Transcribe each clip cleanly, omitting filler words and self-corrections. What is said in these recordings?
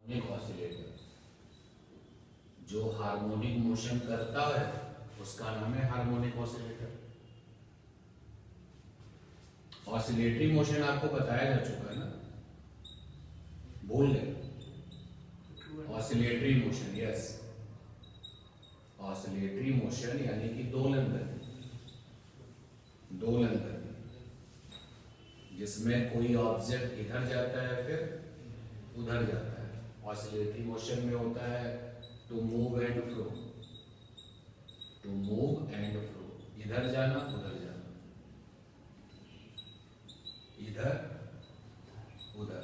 एक ऑसिलेटर जो harmonic motion करता है उसका नाम है हार्मोनिक ऑसिलेटर। ऑसिलेटरी मोशन आपको बताया जा चुका है ना, भूल गए? Oscillatory motion, yes, oscillatory motion यानी कि दोलन गति, दोलन गति जिसमें कोई ऑब्जेक्ट इधर जाता है फिर उधर जाता है। ऑसिलेटरी मोशन में होता है to move and flow, to move and flow, इधर जाना उधर जाना, इधर उधर।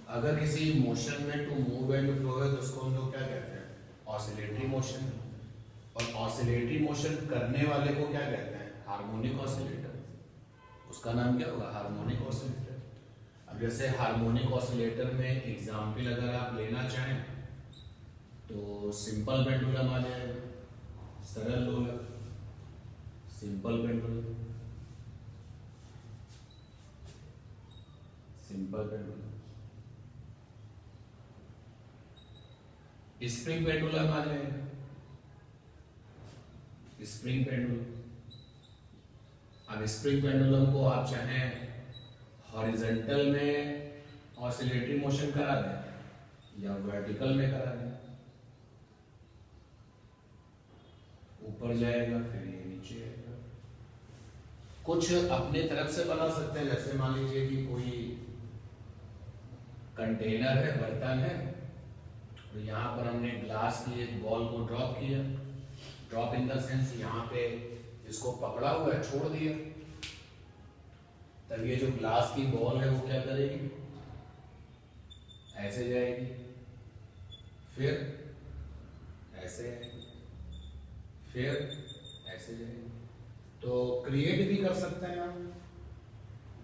अगर किसी मोशन में टू मूव एंड फ्लो है तो उसको हम लोग क्या कहते हैं? Oscillatory motion. और ऑसिलेटरी मोशन करने वाले को क्या कहते हैं? Harmonic oscillator. उसका नाम क्या होगा? Harmonic oscillator. अब जैसे हार्मोनिक ऑसिलेटर में एग्जाम्पल अगर आप लेना चाहें तो सिंपल पेंडुलम आ जाएगा, सरल लोलक, simple pendulum, simple pendulum. Spring pendulum आ जाएगा, स्प्रिंग पेंडुलम। अब स्प्रिंग पेंडुलम को आप चाहें हॉरिजॉन्टल में ऑसिलेटरी मोशन करा दें या वर्टिकल में करा दें, ऊपर जाएगा फिर ये नीचे आएगा। कुछ अपने तरफ से बना सकते हैं, जैसे मान लीजिए कि कोई कंटेनर है, बर्तन है, तो यहाँ पर हमने ग्लास की एक बॉल को ड्रॉप किया, ड्रॉप इन द सेंस यहाँ पे इसको पकड़ा हुआ है, छोड़ दिया, तब ये जो ग्लास की बॉल है वो क्या करेगी? ऐसे जाएगी, फिर ऐसे आएगी, फिर ऐसे जाएगी। तो क्रिएट भी कर सकते हैं आप,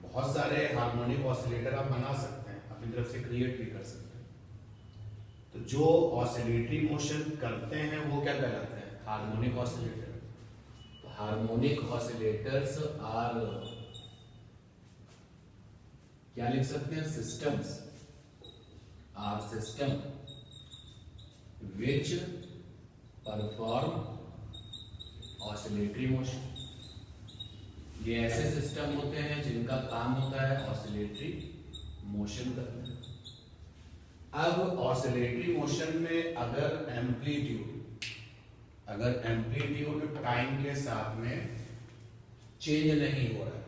बहुत सारे हार्मोनिक ऑसिलेटर आप बना सकते हैं, अपनी तरफ से क्रिएट भी कर सकते हैं। तो जो ऑसिलेटरी मोशन करते हैं वो क्या कहलाते हैं? Harmonic oscillator. तो हार्मोनिक ऑसिलेटर्स आर, क्या लिख सकते हैं? Systems, are system which perform oscillatory motion. ये ऐसे सिस्टम होते हैं जिनका काम होता है ऑसिलेटरी मोशन करना। अब ऑसिलेटरी मोशन में अगर एम्पलीट्यूड टाइम के साथ में चेंज नहीं हो रहा है,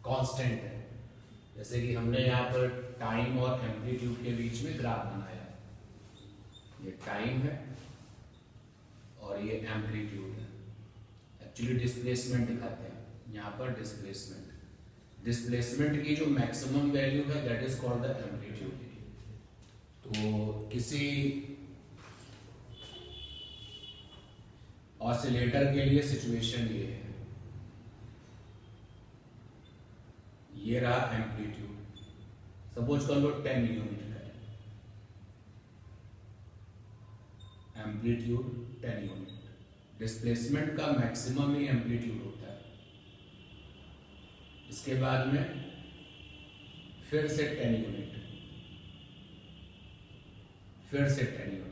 कांस्टेंट है, जैसे कि हमने यहाँ पर टाइम और एम्पलीट्यूड के बीच में ग्राफ बनाया है, ये टाइम है और ये एम्पलीट्यूड है। एक्चुअली डिस्प्लेसमेंट दिखाते हैं यहाँ पर, डिस्प्लेसमेंट की जो मैक्सिमम वैल्यू है that is called the amplitude. तो किसी ऑसिलेटर के लिए सिचुएशन ये है, ये रहा एम्पलीट्यूड, सपोज कर लो 10 यूनिट का है, एम्पलीट्यूड 10 यूनिट, डिस्प्लेसमेंट का मैक्सिमम ही एम्पलीट्यूड होता है। इसके बाद में फिर से 10 यूनिट, फिर से 10 यूनिट,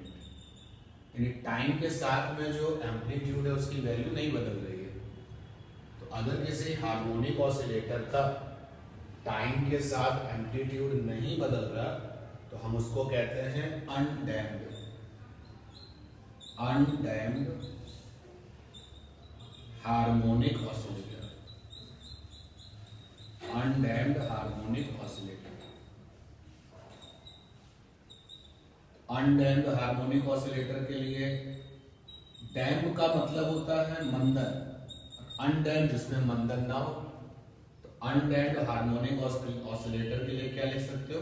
यानी टाइम के साथ में जो एम्पलीट्यूड है उसकी वैल्यू नहीं बदल रही है। तो अगर किसी हार्मोनिक ऑसिलेटर का टाइम के साथ एम्पलीट्यूड नहीं बदल रहा तो हम उसको कहते हैं undamped, undamped harmonic oscillator, undamped harmonic oscillator. Undamped harmonic oscillator के लिए डैम्प का मतलब होता है मंदन, अनडैम्प्ड जिसमें मंदन ना हो। तो अनडैम्प्ड हार्मोनिक ऑसिलेटर के लिए क्या लिख सकते हो?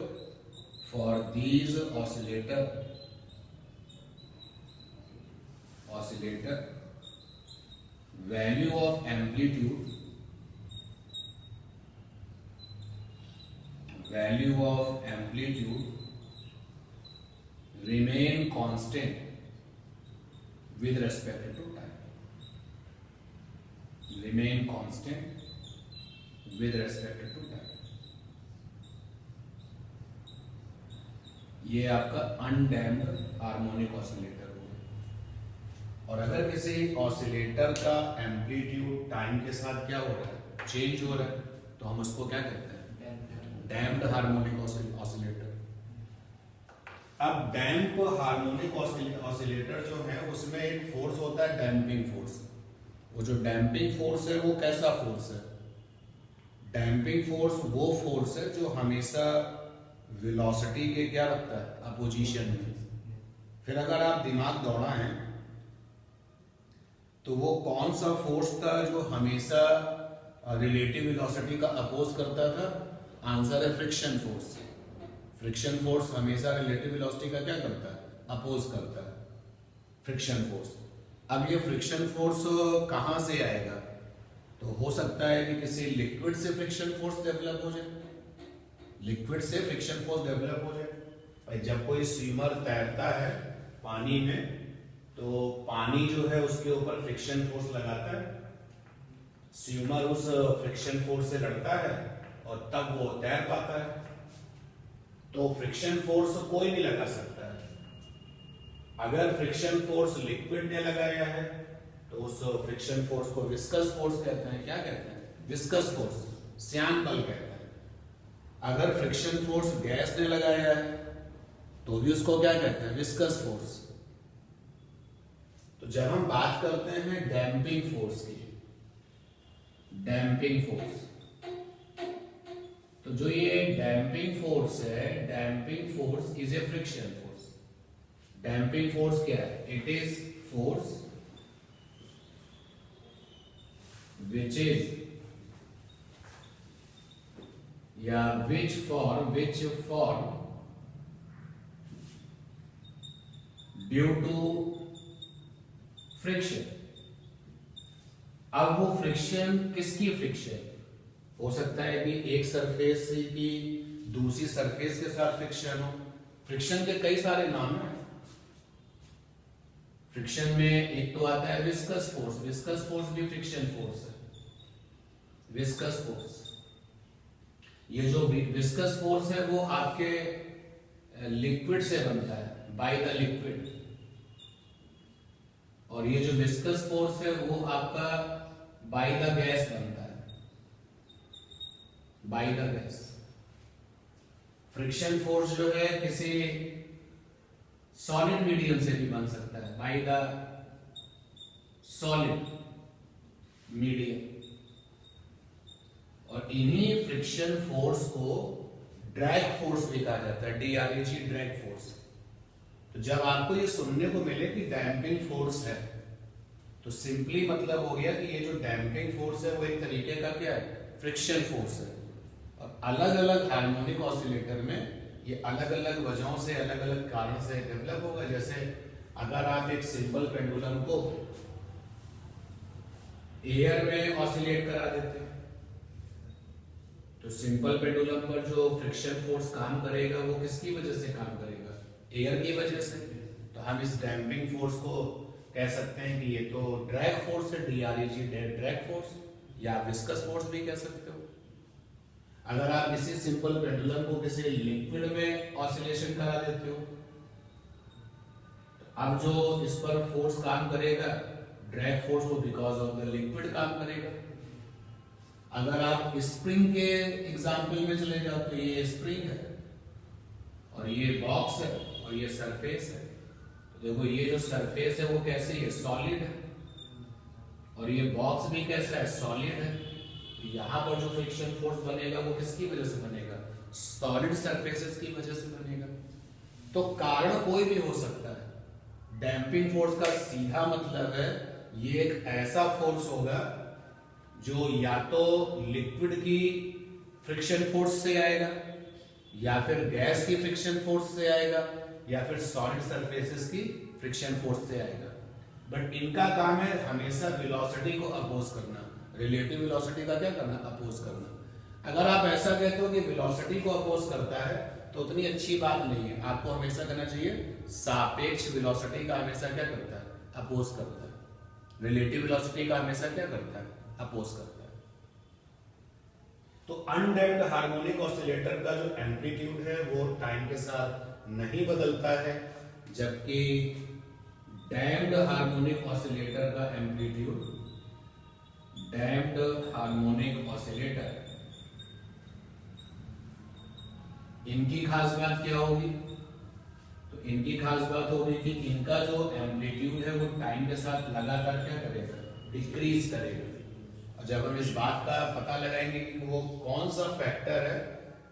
For these oscillator value of amplitude, value of amplitude remain constant with respect to time, remain constant with respect to time। ये आपका अनडैम्प्ड हार्मोनिक ऑसिलेटर होगा। और अगर किसी ऑसिलेटर का एम्पलीट्यूड टाइम के साथ क्या हो रहा है, चेंज हो रहा है, तो हम उसको क्या कहते हैं, डैम्प्ड हार्मोनिक ऑसिलेटर। अब डैम्प हार्मोनिक ऑसिलेटर जो है उसमें एक फोर्स होता है डैम्पिंग फोर्स। वो जो डैम्पिंग फोर्स है वो कैसा फोर्स है, डैम्पिंग फोर्स वो फोर्स है जो हमेशा वेलोसिटी के क्या रखता है, अपोजिशन में। फिर अगर आप दिमाग दौड़ाएं तो वो कौन सा फोर्स था जो हमेशा रिलेटिव वेलोसिटी का अपोज करता था, आंसर है फ्रिक्शन फोर्स। फ्रिक्शन फोर्स हमेशा रिलेटिव वेलोसिटी का क्या करता है, अपोज करता है, फ्रिक्शन फोर्स। अब ये फ्रिक्शन फोर्स कहां से आएगा, तो हो सकता है कि किसी लिक्विड से फ्रिक्शन फोर्स डेवलप हो जाए, लिक्विड से फ्रिक्शन फोर्स डेवलप हो जाए। भाई जब कोई स्विमर तैरता है पानी में तो पानी जो है उसके ऊपर फ्रिक्शन फोर्स लगाता है, स्विमर उस फ्रिक्शन फोर्स से लड़ता है और तब वो तैर पाता है। तो फ्रिक्शन फोर्स कोई भी लगा सकता है। अगर फ्रिक्शन फोर्स लिक्विड ने लगाया है तो उस फ्रिक्शन फोर्स को विस्कस फोर्स कहते हैं। क्या कहते हैं, विस्कस फोर्स, श्यान बल कहते हैं। अगर फ्रिक्शन फोर्स गैस ने लगाया है तो भी उसको क्या कहते हैं, विस्कस फोर्स। तो जब हम बात करते हैं डैम्पिंग फोर्स की, डैम्पिंग फोर्स, तो जो ये डैम्पिंग फोर्स है, damping force is a friction force. Damping force क्या है, it is force which is या which form due to friction। अब वो फ्रिक्शन किसकी फ्रिक्शन, हो सकता है कि एक सरफेस की दूसरी सरफेस के साथ फ्रिक्शन हो। फ्रिक्शन के कई सारे नाम हैं। फ्रिक्शन में एक तो आता है विस्कस फोर्स, विस्कस फोर्स भी फ्रिक्शन फोर्स है, विस्कस फोर्स। ये जो विस्कस फोर्स है वो आपके लिक्विड से बनता है, बाय द लिक्विड। और ये जो विस्कस फोर्स है वो आपका बाय द गैस बनता है, by the gas. Friction force जो है किसी सॉलिड मीडियम से भी बन सकता है, बाय द सॉलिड मीडियम। और इन्हीं फ्रिक्शन फोर्स को ड्रैग फोर्स भी कहा जाता है, DRAG, ड्रैग फोर्स। तो जब आपको ये सुनने को मिले कि डैम्पिंग फोर्स है तो सिंपली मतलब हो गया कि ये जो डैम्पिंग फोर्स है वो एक तरीके का क्या है, फ्रिक्शन फोर्स है। और अलग अलग हार्मोनिक ऑसिलेटर में ये अलग अलग वजहों से, अलग अलग कारण से डेवलप होगा। जैसे अगर आप एक सिंपल पेंडुलम को एयर में ऑसिलेट करा देते हैं तो सिंपल पेंडुलम पर जो फ्रिक्शन फोर्स काम करेगा वो किसकी वजह से काम करेगा, एयर की वजह से। तो हम इस डैम्पिंग फोर्स को कह सकते हैं कि ये तो ड्रैग फोर्स है, DRAG, ड्रैग फोर्स, या विस्कस फोर्स भी कह सकते हो। अगर आप इसी सिंपल पेंडुलम को किसी लिक्विड में ऑसिलेशन करा देते हो तो अब जो इस पर फोर्स काम करेगा ड्रैग फोर्स, वो बिकॉज ऑफ द लिक्विड काम करेगा। अगर आप स्प्रिंग के एग्जाम्पल में चले जाओ तो ये स्प्रिंग है और ये बॉक्स है और ये सरफेस है। तो देखो ये जो सरफेस है वो कैसी है, सॉलिड है, और ये बॉक्स भी कैसा है, सॉलिड है। तो यहाँ पर जो फ्रिक्शन फोर्स बनेगा वो किसकी वजह से बनेगा, सॉलिड सरफेसेस की वजह से बनेगा। तो कारण कोई भी हो सकता है। डैम्पिंग फोर्स का सीधा मतलब है ये एक ऐसा फोर्स होगा जो या तो लिक्विड की फ्रिक्शन फोर्स से आएगा, या फिर गैस की फ्रिक्शन फोर्स से आएगा, या फिर सॉलिड सरफेसेस की फ्रिक्शन फोर्स से आएगा। बट इनका काम है हमेशा वेलोसिटी को अपोज करना, रिलेटिव वेलोसिटी का क्या करना, अपोज करना। अगर आप ऐसा कहते हो कि वेलोसिटी को अपोज करता है तो उतनी अच्छी बात नहीं है। आपको हमेशा कहना चाहिए सापेक्ष वेलोसिटी का हमेशा क्या करता है, अपोज करता है। रिलेटिव वेलोसिटी का हमेशा क्या करता है, अपोज करता है। तो अनडैम्प्ड हार्मोनिक ऑसिलेटर का जो एम्पलीट्यूड है वो टाइम के साथ नहीं बदलता है, जबकि डैम्प्ड हार्मोनिक ऑसिलेटर का एम्पलीट्यूड, डैम्प्ड हार्मोनिक ऑसिलेटर, इनकी खास बात क्या होगी? तो इनकी खास बात होगी कि इनका जो एम्पलीट्यूड है वो टाइम के साथ लगातार क्या करेगा? डिक्रीज करेगा। और जब हम इस बात का पता लगाएंगे कि वो कौन सा फैक्टर है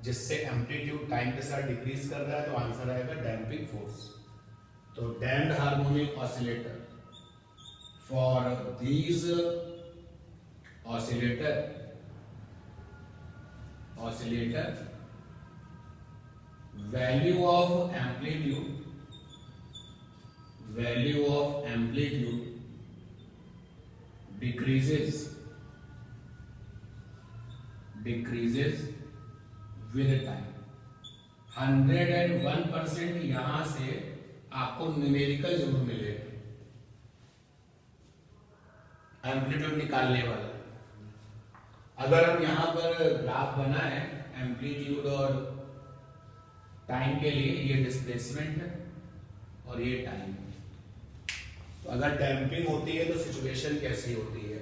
जिससे एम्पलीट्यूड टाइम के साथ डिक्रीज कर रहा है, तो आंसर आएगा डैम्पिंग फोर्स। तो damped harmonic oscillator, for these oscillator value of amplitude decreases with time। 101% यहां से आपको न्यूमेरिकल जरूर मिलेगा एम्पलीट्यूड निकालने वाला। अगर हम यहां पर ग्राफ बनाए एम्पलीट्यूड और टाइम के लिए, ये डिस्प्लेसमेंट है और ये टाइम है, तो अगर डैम्पिंग होती है तो सिचुएशन कैसी होती है?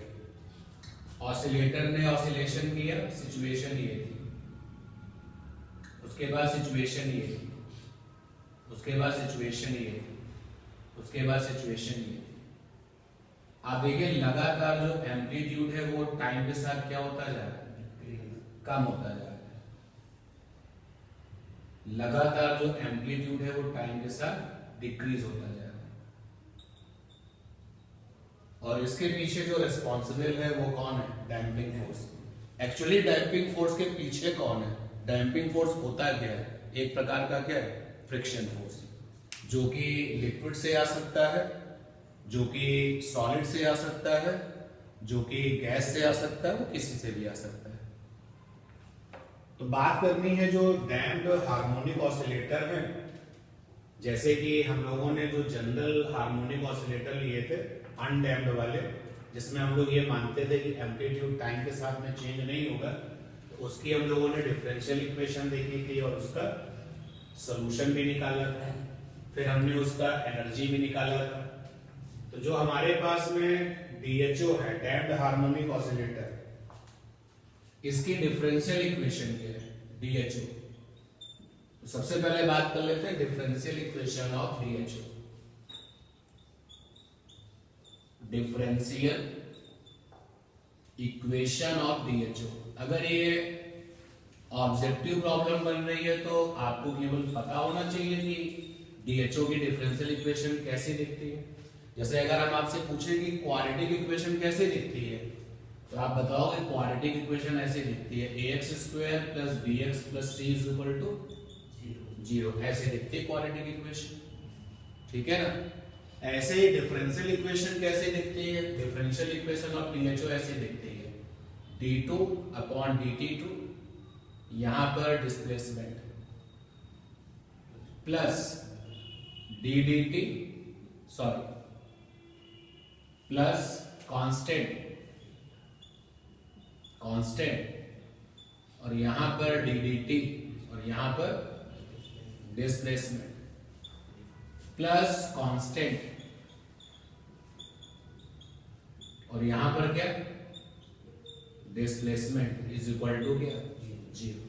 ऑसिलेटर ने ऑसिलेशन किया, सिचुएशन ये थी, उसके बाद सिचुएशन ये थी, उसके बाद सिचुएशन ये थी, उसके बाद सिचुएशन ये थी। आप देखिए लगातार जो एम्पलीट्यूड है वो टाइम के साथ क्या होता जा रहा है? कम होता जा रहा है। लगातार जो एम्पलीट्यूड है वो टाइम के साथ डिक्रीज होता जा रहा है। और इसके पीछे जो रिस्पॉन्सिबल है वो कौन है? Damping force. Actually damping force के पीछे कौन है? डैम्पिंग फोर्स होता क्या है? एक प्रकार का क्या है? फ्रिक्शन फोर्स, जो कि लिक्विड से आ सकता है, जो कि सॉलिड से आ सकता है, जो कि गैस से आ सकता है, वो किसी से भी आ सकता है। तो बात करनी है जो डैम्प्ड हार्मोनिक ऑसिलेटर है, जैसे कि हम लोगों ने जो जनरल हार्मोनिक ऑसिलेटर लिए थे अनडैम्प्ड वाले, जिसमें हम लोग ये मानते थे कि एम्पलीट्यूड टाइम के साथ में चेंज नहीं होगा, तो उसकी हम लोगों ने डिफरेंशियल इक्वेशन देखी थी और उसका सॉल्यूशन भी निकाला था, फिर हमने उसका एनर्जी भी निकाला था। तो जो हमारे पास में डीएचओ है, डैम्प्ड हार्मोनिक ऑसिलेटर, इसकी डिफरेंशियल इक्वेशन क्या है? डीएचओ। तो सबसे पहले बात कर लेते हैं differential equation of DHO. Differential equation of DHO, अगर ये ऑब्जेक्टिव प्रॉब्लम बन रही है तो आपको केवल पता होना चाहिए कि डीएचओ की डिफरेंशियल इक्वेशन कैसे दिखती है। जैसे अगर हम आपसे पूछें कि क्वाड्रेटिक इक्वेशन कैसे दिखती है, तो आप बताओगे क्वाड्रेटिक इक्वेशन ऐसे दिखती है, ax square plus bx plus c is equal to 0, ऐसे दिखती है क्वाड्रेटिक इक्वेशन, ठीक है ना। ऐसे ही डिफरेंशियल इक्वेशन कैसे दिखती है? डिफरेंशियल इक्वेशन ऑफ डीएचओ ऐसे दिखती है, d2 अपॉन dt2, यहां पर displacement, plus ddt, sorry, plus constant और यहां पर ddt और यहां पर डिस्प्लेसमेंट, प्लस कांस्टेंट और यहां पर क्या? डिस्प्लेसमेंट इज इक्वल टू क्या? 0।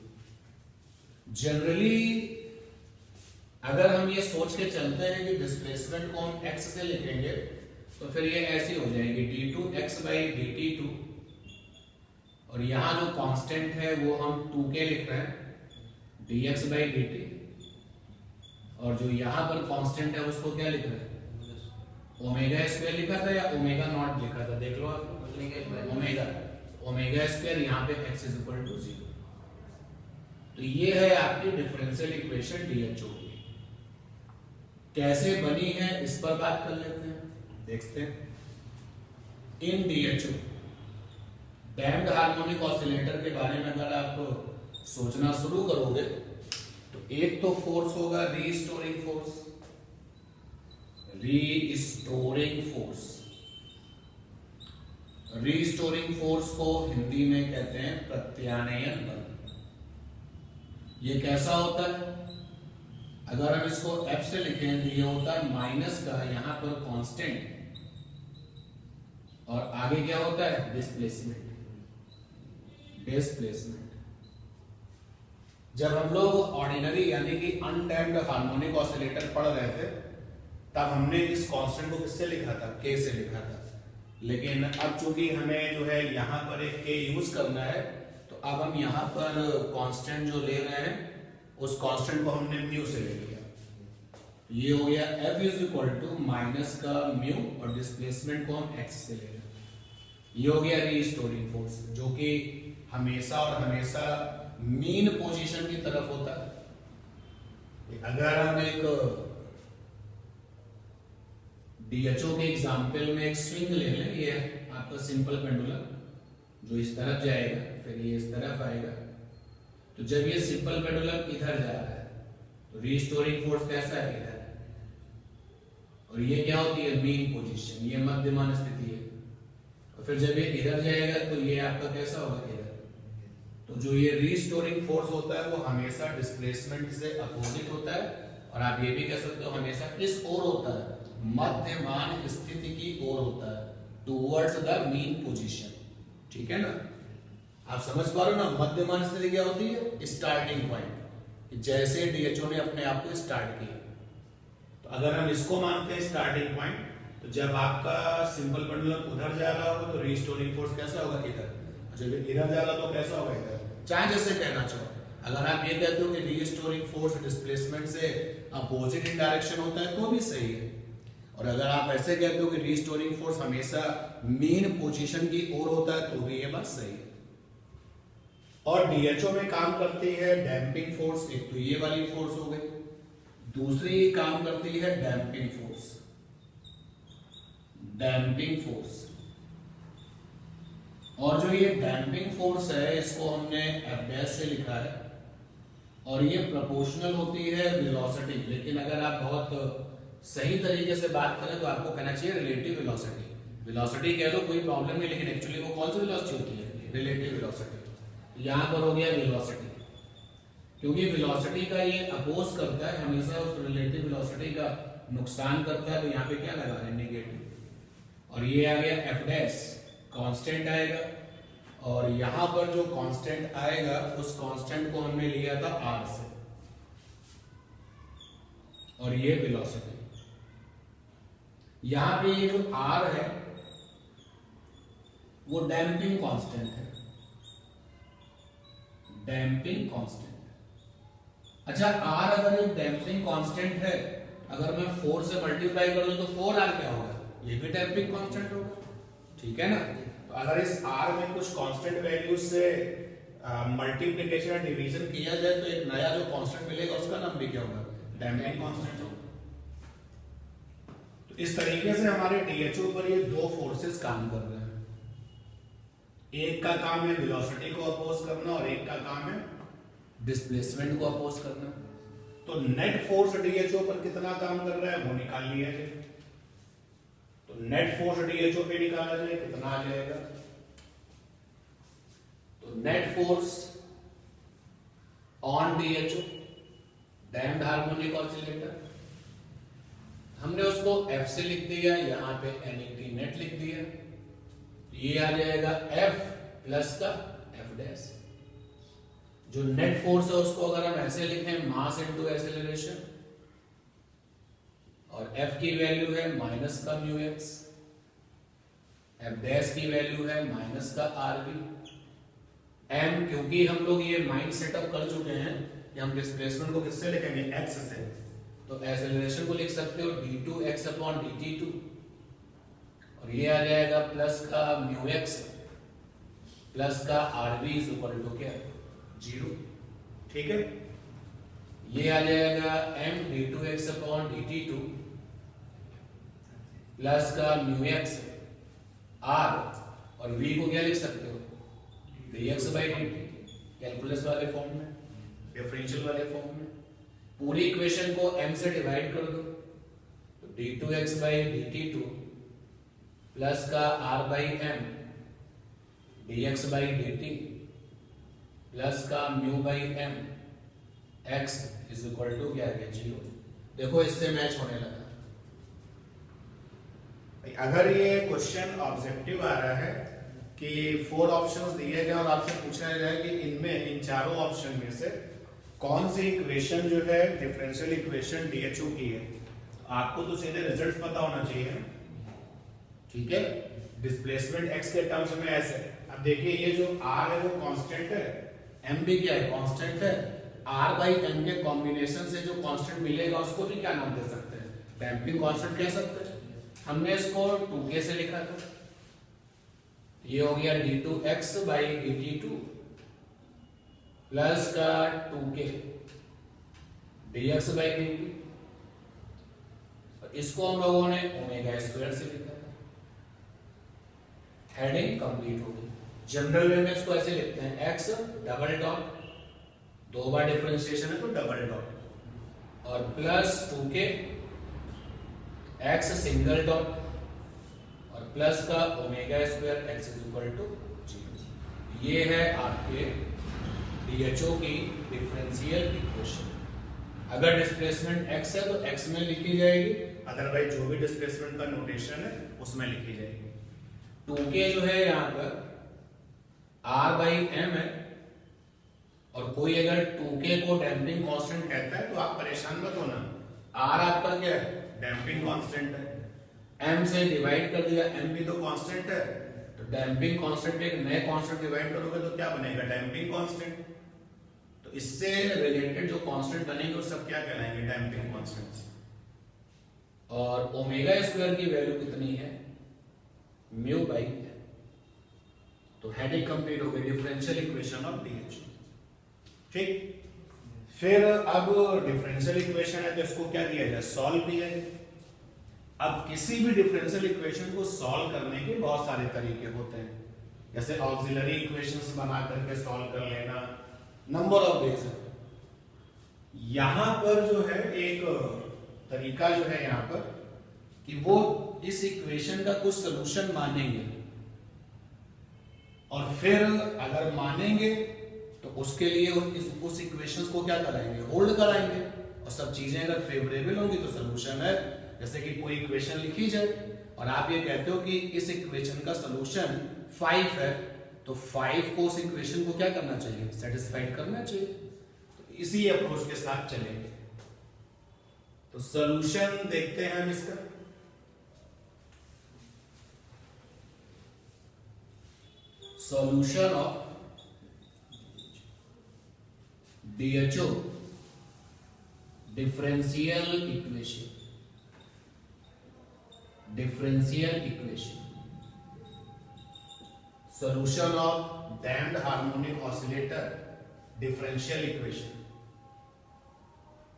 जनरली अगर हम ये सोच के चलते हैं कि डिस्प्लेसमेंट को हम x से लिखेंगे, तो फिर ये ऐसी हो जाएगी d2x by dt2, और यहां जो कांस्टेंट है वो हम 2k लिख रहे हैं, dx by dt, और जो यहां पर कांस्टेंट है उसको क्या लिख रहे हैं? ओमेगा स्क्वायर लिखा था या ओमेगा नॉट लिखा था? देख लो आप, ओमेगा स्क्वायर, यहां पे x इज इक्वल टू 0। तो ये है आपकी डिफरेंशियल इक्वेशन डीएचओ की। कैसे बनी है इस पर बात कर लेते हैं, देखते हैं। इन डीएचओ, डैम्प्ड हार्मोनिक ऑसिलेटर के बारे में अगर आप सोचना शुरू करोगे तो एक तो फोर्स होगा रीस्टोरिंग फोर्स, रीस्टोरिंग फोर्स को हिंदी में कहते हैं प्रत्यानयन बल। ये कैसा होता है? अगर हम इसको F से लिखें तो ये होता है माइनस का यहां पर कांस्टेंट, और आगे क्या होता है डिस्प्लेसमेंट। जब हम लोग ऑर्डिनरी यानी कि अनडैम्प्ड हार्मोनिक ऑसिलेटर पढ़ रहे थे तब हमने इस कांस्टेंट को किससे लिखा था, K से लिखा था। लेकिन अब चूंकि हमें जो है यहाँ पर एक K यूज करना है तो अब हम यहाँ पर कांस्टेंट जो ले रहे हैं उस कांस्टेंट को हमने म्यू से ले लिया। ये हो गया F is equal to minus का म्यू और डिस्प्लेसमेंट को हम x से ले रहे हैं। ये हो गया रीस्टोरिंग फोर्स जो कि हमेशा और हमेशा मीन पोजीशन की तरफ होता है। अगर हम एक डीएचओ के एग्जाम्पल में एक स्विंग ले लें, ये आपका सिंपल पेंडुलम जो इस तरफ जाएगा फिर ये इस तरफ आएगा, तो जब ये सिंपल पेंडुलम इधर जा रहा है तो रीस्टोरिंग फोर्स कैसा है इधर, और ये क्या होती है मीन पोजीशन, ये मध्यमान स्थिति है। और फिर जब ये इधर जाएगा तो ये आपका कैसा होगा इधर। तो जो ये रीस्टोरिंग फोर्स होता है वो हमेशा डिस्प्लेसमेंट से अपोजिट होता है, और आप ये भी कह सकते हो हमेशा किस ओर होता है, मध्यमान स्थिति की ओर होता है, टुवर्ड्स द मीन पोजीशन। ठीक है ना, आप समझ पा रहे हो ना। मध्यमान स्थिति क्या होती है, स्टार्टिंग पॉइंट, जैसे डीएचओ ने अपने आप को स्टार्ट किया। तो अगर हम इसको मानते हैं स्टार्टिंग पॉइंट, तो जब आपका सिंपल पेंडुलम उधर जा रहा होगा तो रीस्टोरिंग फोर्स कैसा होगा इधर, जब इधर जा रहा तो कैसा होगा इधर। चाहे जैसे कहना चाहो, अगर आप ये कहते हो कि रीस्टोरिंग फोर्स डिस्प्लेसमेंट से अपोजिट इन डायरेक्शन होता है तो भी सही है, और अगर आप ऐसे कहते हो कि रीस्टोरिंग फोर्स हमेशा मीन पोजीशन की ओर होता है तो भी ये बात सही है। और डीएचओ में काम करती है डैम्पिंग फोर्स, एक तो ये वाली फोर्स हो गई, दूसरी काम करती है डैम्पिंग फोर्स। और जो ये डैम्पिंग फोर्स है इसको हमने F डैश से लिखा है, और ये प्रोपोर्शनल होती है वेलोसिटी। लेकिन अगर आप बहुत सही तरीके से बात करें तो आपको कहना चाहिए रिलेटिव वेलोसिटी। वेलोसिटी कह लो कोई प्रॉब्लम नहीं, लेकिन एक्चुअली वो कौन सी वेलोसिटी होती है, रिलेटिव वेलोसिटी। यहां पर हो गया वेलोसिटी, क्योंकि वेलोसिटी का ये अपोज करता है हमेशा उस रिलेटिव वेलोसिटी का नुकसान करता है, तो यहाँ पे क्या लगा है नेगेटिव। और ये आ गया F डैश कांस्टेंट आएगा, और यहां पर जो कांस्टेंट आएगा उस कांस्टेंट को हमने लिया था R से, और ये वेलोसिटी। यहां पे ये जो R है वो डैम्पिंग कांस्टेंट है, डैम्पिंग कांस्टेंट। अच्छा, R अगर एक डैम्पिंग कांस्टेंट है, अगर मैं 4 से मल्टीप्लाई कर दूं तो 4R क्या होगा, ये भी डैम्पिंग कांस्टेंट होगा। ठीक है ना, तो अगर इस R में कुछ कांस्टेंट वैल्यू से मल्टीप्लिकेशन या डिवीजन किया जाए तो एक नया जो कांस्टेंट मिलेगा उसका नाम भी क्या होगा, डैम्पिंग कांस्टेंट होगा। तो इस तरीके से हमारे डीएचओ पर ये दो फोर्सेस काम कर रहे हैं, एक का काम है वेलोसिटी को अपोज करना और एक का काम है डिस्प्लेसमेंट को अपोज करना। तो नेट फोर्स डीएचओ पर कितना काम कर रहा है वो निकाल लिया जाए। तो नेट फोर्स डीएचओ पे निकाला जाए कितना आ जाएगा, तो net force on DHO damped harmonic oscillator, हमने उसको F से लिख दिया, यहां पे NET नेट लिख दिया, ये आ जाएगा F प्लस का F डैश। जो नेट फोर्स है उसको अगर हम ऐसे लिखें मास इनटू एक्सेलरेशन, और F की वैल्यू है माइनस का म्यू एक्स, F डैश की वैल्यू है माइनस का RV। M क्योंकि हम लोग ये माइंड सेटअप कर चुके हैं कि हम डिस्प्लेसमेंट को किससे लिखेंगे, x से, तो एक्सेलरेशन को लिख सकते हो d2x/dt2, और ये आ जाएगा प्लस का म्यू एक्स प्लस का RV इज इक्वल टू क्या, 0। ठीक है, ये आ जाएगा m d2x/dt2 प्लस का म्यू एक्स r, और v को क्या लिख सकते हो, dx/dt, कैलकुलस वाले फॉर्म में, डिफरेंशियल वाले फॉर्म में। पूरी इक्वेशन को m से डिवाइड कर दो, तो d2x/dt2 प्लस का r/m dx/dt प्लस का म्यू/m x इज इक्वल टू क्या है 0। देखो इससे मैच होने लगा। अगर ये क्वेश्चन ऑब्जेक्टिव आ रहा है कि 4 ऑप्शंस दिए गए और आपसे पूछा जाए कि इनमें इन चारों ऑप्शन में से कौन सी इक्वेशन जो है डिफरेंशियल इक्वेशन डीएचओ की है, आपको तो सीधे रिजल्ट पता होना चाहिए, ठीक है। डिस्प्लेसमेंट x के टर्म्स में ऐसे, अब देखिए ये जो r है वो कांस्टेंट है, m भी क्या है कांस्टेंट है, r बाई m के कॉम्बिनेशन से जो कांस्टेंट मिलेगा उसको भी क्या नाम दे सकते हैं, डैम्पिंग कांस्टेंट कह सकते हैं। हमने इसको 2k से लिखा था, ये हो गया d2x बाई dt2 प्लस का 2k dx बाई dt, इसको हम लोगों ने ओमेगा स्क्वायर से लिखा था। हेडिंग कंप्लीट हो गई। जनरल वे में इसको ऐसे लिखते हैं x डबल डॉट, 2 बार डिफरेंशिएशन है तो डबल डॉट, और plus 2k x single dot और प्लस का omega square x is equal to 0। ये है आपके डीएचओ की डिफरेंशियल इक्वेशन। अगर डिस्प्लेसमेंट x है तो x में लिखी जाएगी, अदरवाइज जो भी डिस्प्लेसमेंट का नोटेशन है उसमें लिखी जाएगी। 2k जो है यहाँ पर r बाई m है, और कोई अगर 2k को डैम्पिंग कांस्टेंट कहता है तो आप परेशान मत होना, r आपका क्या है डैम्पिंग कांस्टेंट है, m से डिवाइड कर दिया, m भी तो कांस्टेंट है, तो डैम्पिंग कांस्टेंट एक नए कांस्टेंट डिवाइड करोगे तो क्या बनेगा डैम्पिंग कांस्टेंट। तो इससे रिलेटेड जो कांस्टेंट बनेंगे वो सब क्या कहलाएंगे डैम्पिंग कांस्टेंट्स। और ओमेगा स्क्वायर की वैल्यू कितनी है म्यू बाई m। तो हेडिंग कंप्लीट हो गई डिफरेंशियल इक्वेशन ऑफ डीएचओ, ठीक। फिर अब डिफरेंशियल इक्वेशन है तो इसको क्या किया जाए सॉल्व किया जाए। अब किसी भी डिफरेंशियल इक्वेशन को सॉल्व करने के बहुत सारे तरीके होते हैं, जैसे ऑक्सिलरी इक्वेशंस बना करके सॉल्व कर लेना, नंबर ऑफ वेज है। यहां पर जो है एक तरीका जो है यहां पर कि वो इस इक्वेशन का कुछ सॉल्यूशन मानेंगे, और फिर अगर मानेंगे तो उसके लिए उस इक्वेशंस को क्या कराएंगे होल्ड कराएंगे, और सब चीजें अगर फेवरेबल होंगी तो सॉल्यूशन है। जैसे कि कोई इक्वेशन लिखी जाए और आप ये कहते हो कि इस इक्वेशन का सॉल्यूशन 5 है, तो 5 को उस इक्वेशन को क्या करना चाहिए सेटिस्फाइड करना चाहिए। तो इसी अप्रोच के साथ चलेंगे। तो सॉल्यूशन देखते हैं हम इसका। Solution of DHO differential equation, differential equation, solution of damped harmonic oscillator differential equation.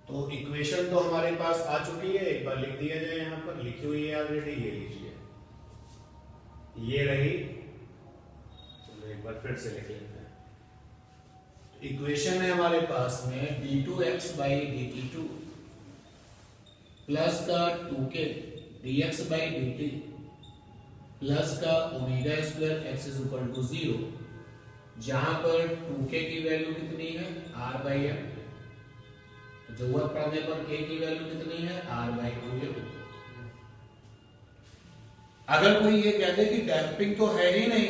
तो इक्वेशन तो हमारे पास आ चुकी है, एक बार लिख दिया जाए, यहां पर लिखी हुई है ऑलरेडी, ये लीजिए, ये रही। चलो एक बार फिर से लिख लेते हैं। इक्वेशन है हमारे पास में d2x बाई dt2 प्लस का 2k dx by dt plus का omega square x is equal to 0, जहां पर 2k की वैल्यू कितनी है r बाई m, जरूरत पड़ने पर k की वैल्यू कितनी है r बाई 2m। अगर कोई ये कह दे कि डैम्पिंग तो है ही नहीं,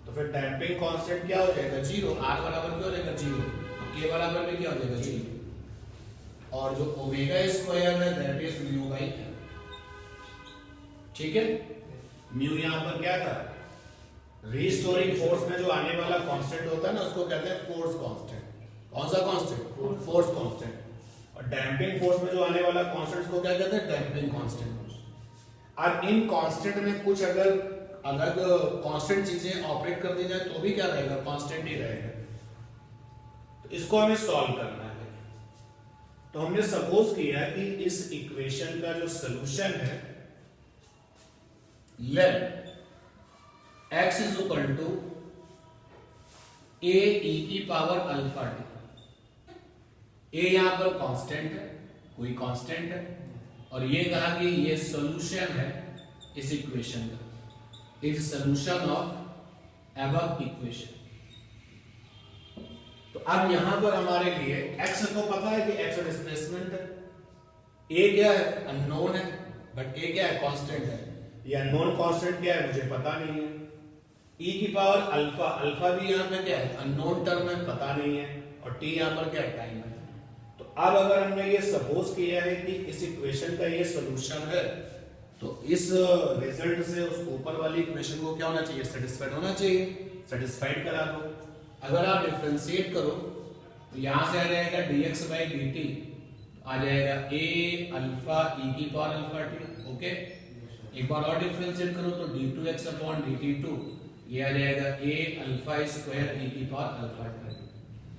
तो फिर डैम्पिंग कांस्टेंट क्या हो जाएगा 0, r बराबर क्या हो जाएगा 0, तो k बराबर भी क्या हो जाएगा 0, और जो ओमेगा स्क्वायर है that is mu by m, ठीक है। म्यू यहां पर क्या था रीस्टोरिंग फोर्स में जो आने वाला कांस्टेंट होता है ना उसको कहते हैं फोर्स कांस्टेंट। कौन सा कांस्टेंट फोर्स कांस्टेंट। और डैम्पिंग फोर्स में जो आने वाला कांस्टेंट को क्या कहते हैं डैम्पिंग कांस्टेंट। और इन कांस्टेंट में कुछ अगर अलग कांस्टेंट चीजें ऑपरेट कर दी जाए तो भी क्या रहेगा कांस्टेंट ही रहेगा। तो इसको हमें सॉल्व करना है। तो हमने सपोज किया कि इस इक्वेशन का जो सॉल्यूशन है let x is equal to a e की पावर अल्फा टी। a यहां पर कांस्टेंट है, कोई कांस्टेंट है, और ये कहा कि ये सॉल्यूशन है इस इक्वेशन का, is solution of above equation. तो तो अब यहां पर हमारे लिए x को पता है कि x डिस्प्लेसमेंट है, a क्या है अननोन है, बट a क्या है कांस्टेंट है। ये अननोन कांस्टेंट क्या है मुझे पता नहीं है। e की पावर अल्फा, अल्फा भी यहाँ पे क्या है अननोन टर्म है, पता नहीं है, और t यहाँ पर क्या टाइम है। तो अब अगर हमने ये सपोज किया है कि इस इक्वेशन का ये सॉल्यूशन है, तो इस रिजल्ट से उस ऊपर वाली इक्वेशन को क्या होना चाहिए सेटिस्फाइड होना चाहिए, सेटिस्फाइड करा दो। अगर आप डिफरेंशिएट करो तो यहां से आ जाएगा dx बाई dt, आ जाएगा a अल्फा e की पावर अल्फा t। ओके, एक बार और डिफरेंशिएट करो तो d2x अपॉन dt2, ये आ जाएगा a अल्फा स्क्वायर e की पावर अल्फा t।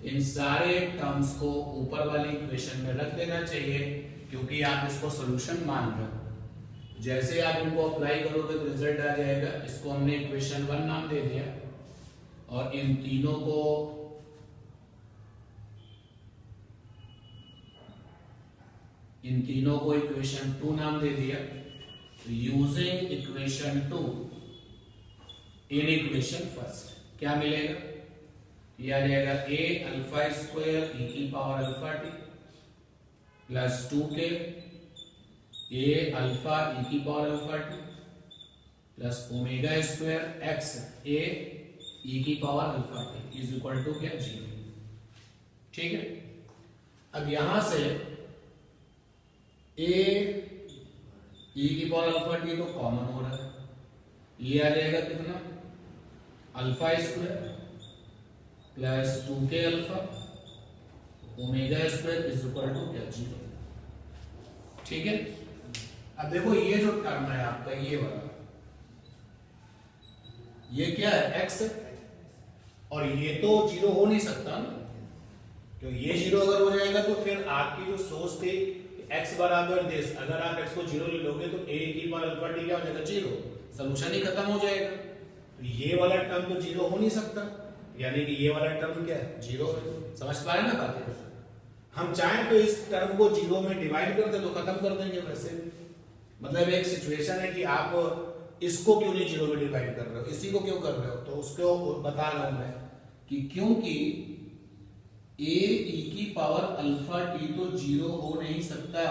इन सारे टर्म्स को ऊपर वाली इक्वेशन में रख देना चाहिए, क्योंकि आप इसको सॉल्यूशन मान रहे हो। जैसे आप इनको अप्लाई करोगे तो रिजल्ट आ जाएगा। इसको हमने इक्वेशन 1 नाम दे दिया, और इन तीनों को इक्वेशन 2 नाम दे दिया। Using equation 2 in equation first क्या मिलेगा, ये आ जाएगा a अल्फा स्क्वायर e की power alpha t plus 2k a alpha e की power alpha t plus omega square x a e की power alpha t is equal to क्या 0। ठीक है, अब यहां से a e की पावर अल्फा t तो कॉमन हो रहा है, ये आ जाएगा कितना alpha square plus 2k alpha omega square is equal to क्या 0। ठीक है, अब देखो ये जो टर्म है आपका ये वाला, ये क्या है x, और ये तो 0 हो नहीं सकता ना, क्योंकि ये 0 अगर हो जाएगा तो फिर आपकी जो सोच थी x बराबर दिस, अगर आप x को 0 ले लोगे तो a की पावर अल्फा t क्या हो जाएगा 0, सॉल्यूशन ही खत्म हो जाएगा। तो ये वाला टर्म तो 0 हो नहीं सकता, यानी कि ये वाला टर्म क्या है 0 है। समझ पा रहे ना बातें? हम चाहें तो इस टर्म को 0 में डिवाइड कर दे तो खत्म कर देंगे। वैसे मतलब एक सिचुएशन है कि आप इसको क्यों नहीं 0 में डिवाइड कर रहे हो, इसी को क्यों कर रहे हो, तो उसको बता रहा हूं मैं कि क्योंकि a e की पावर अल्फा t तो 0 हो नहीं सकता,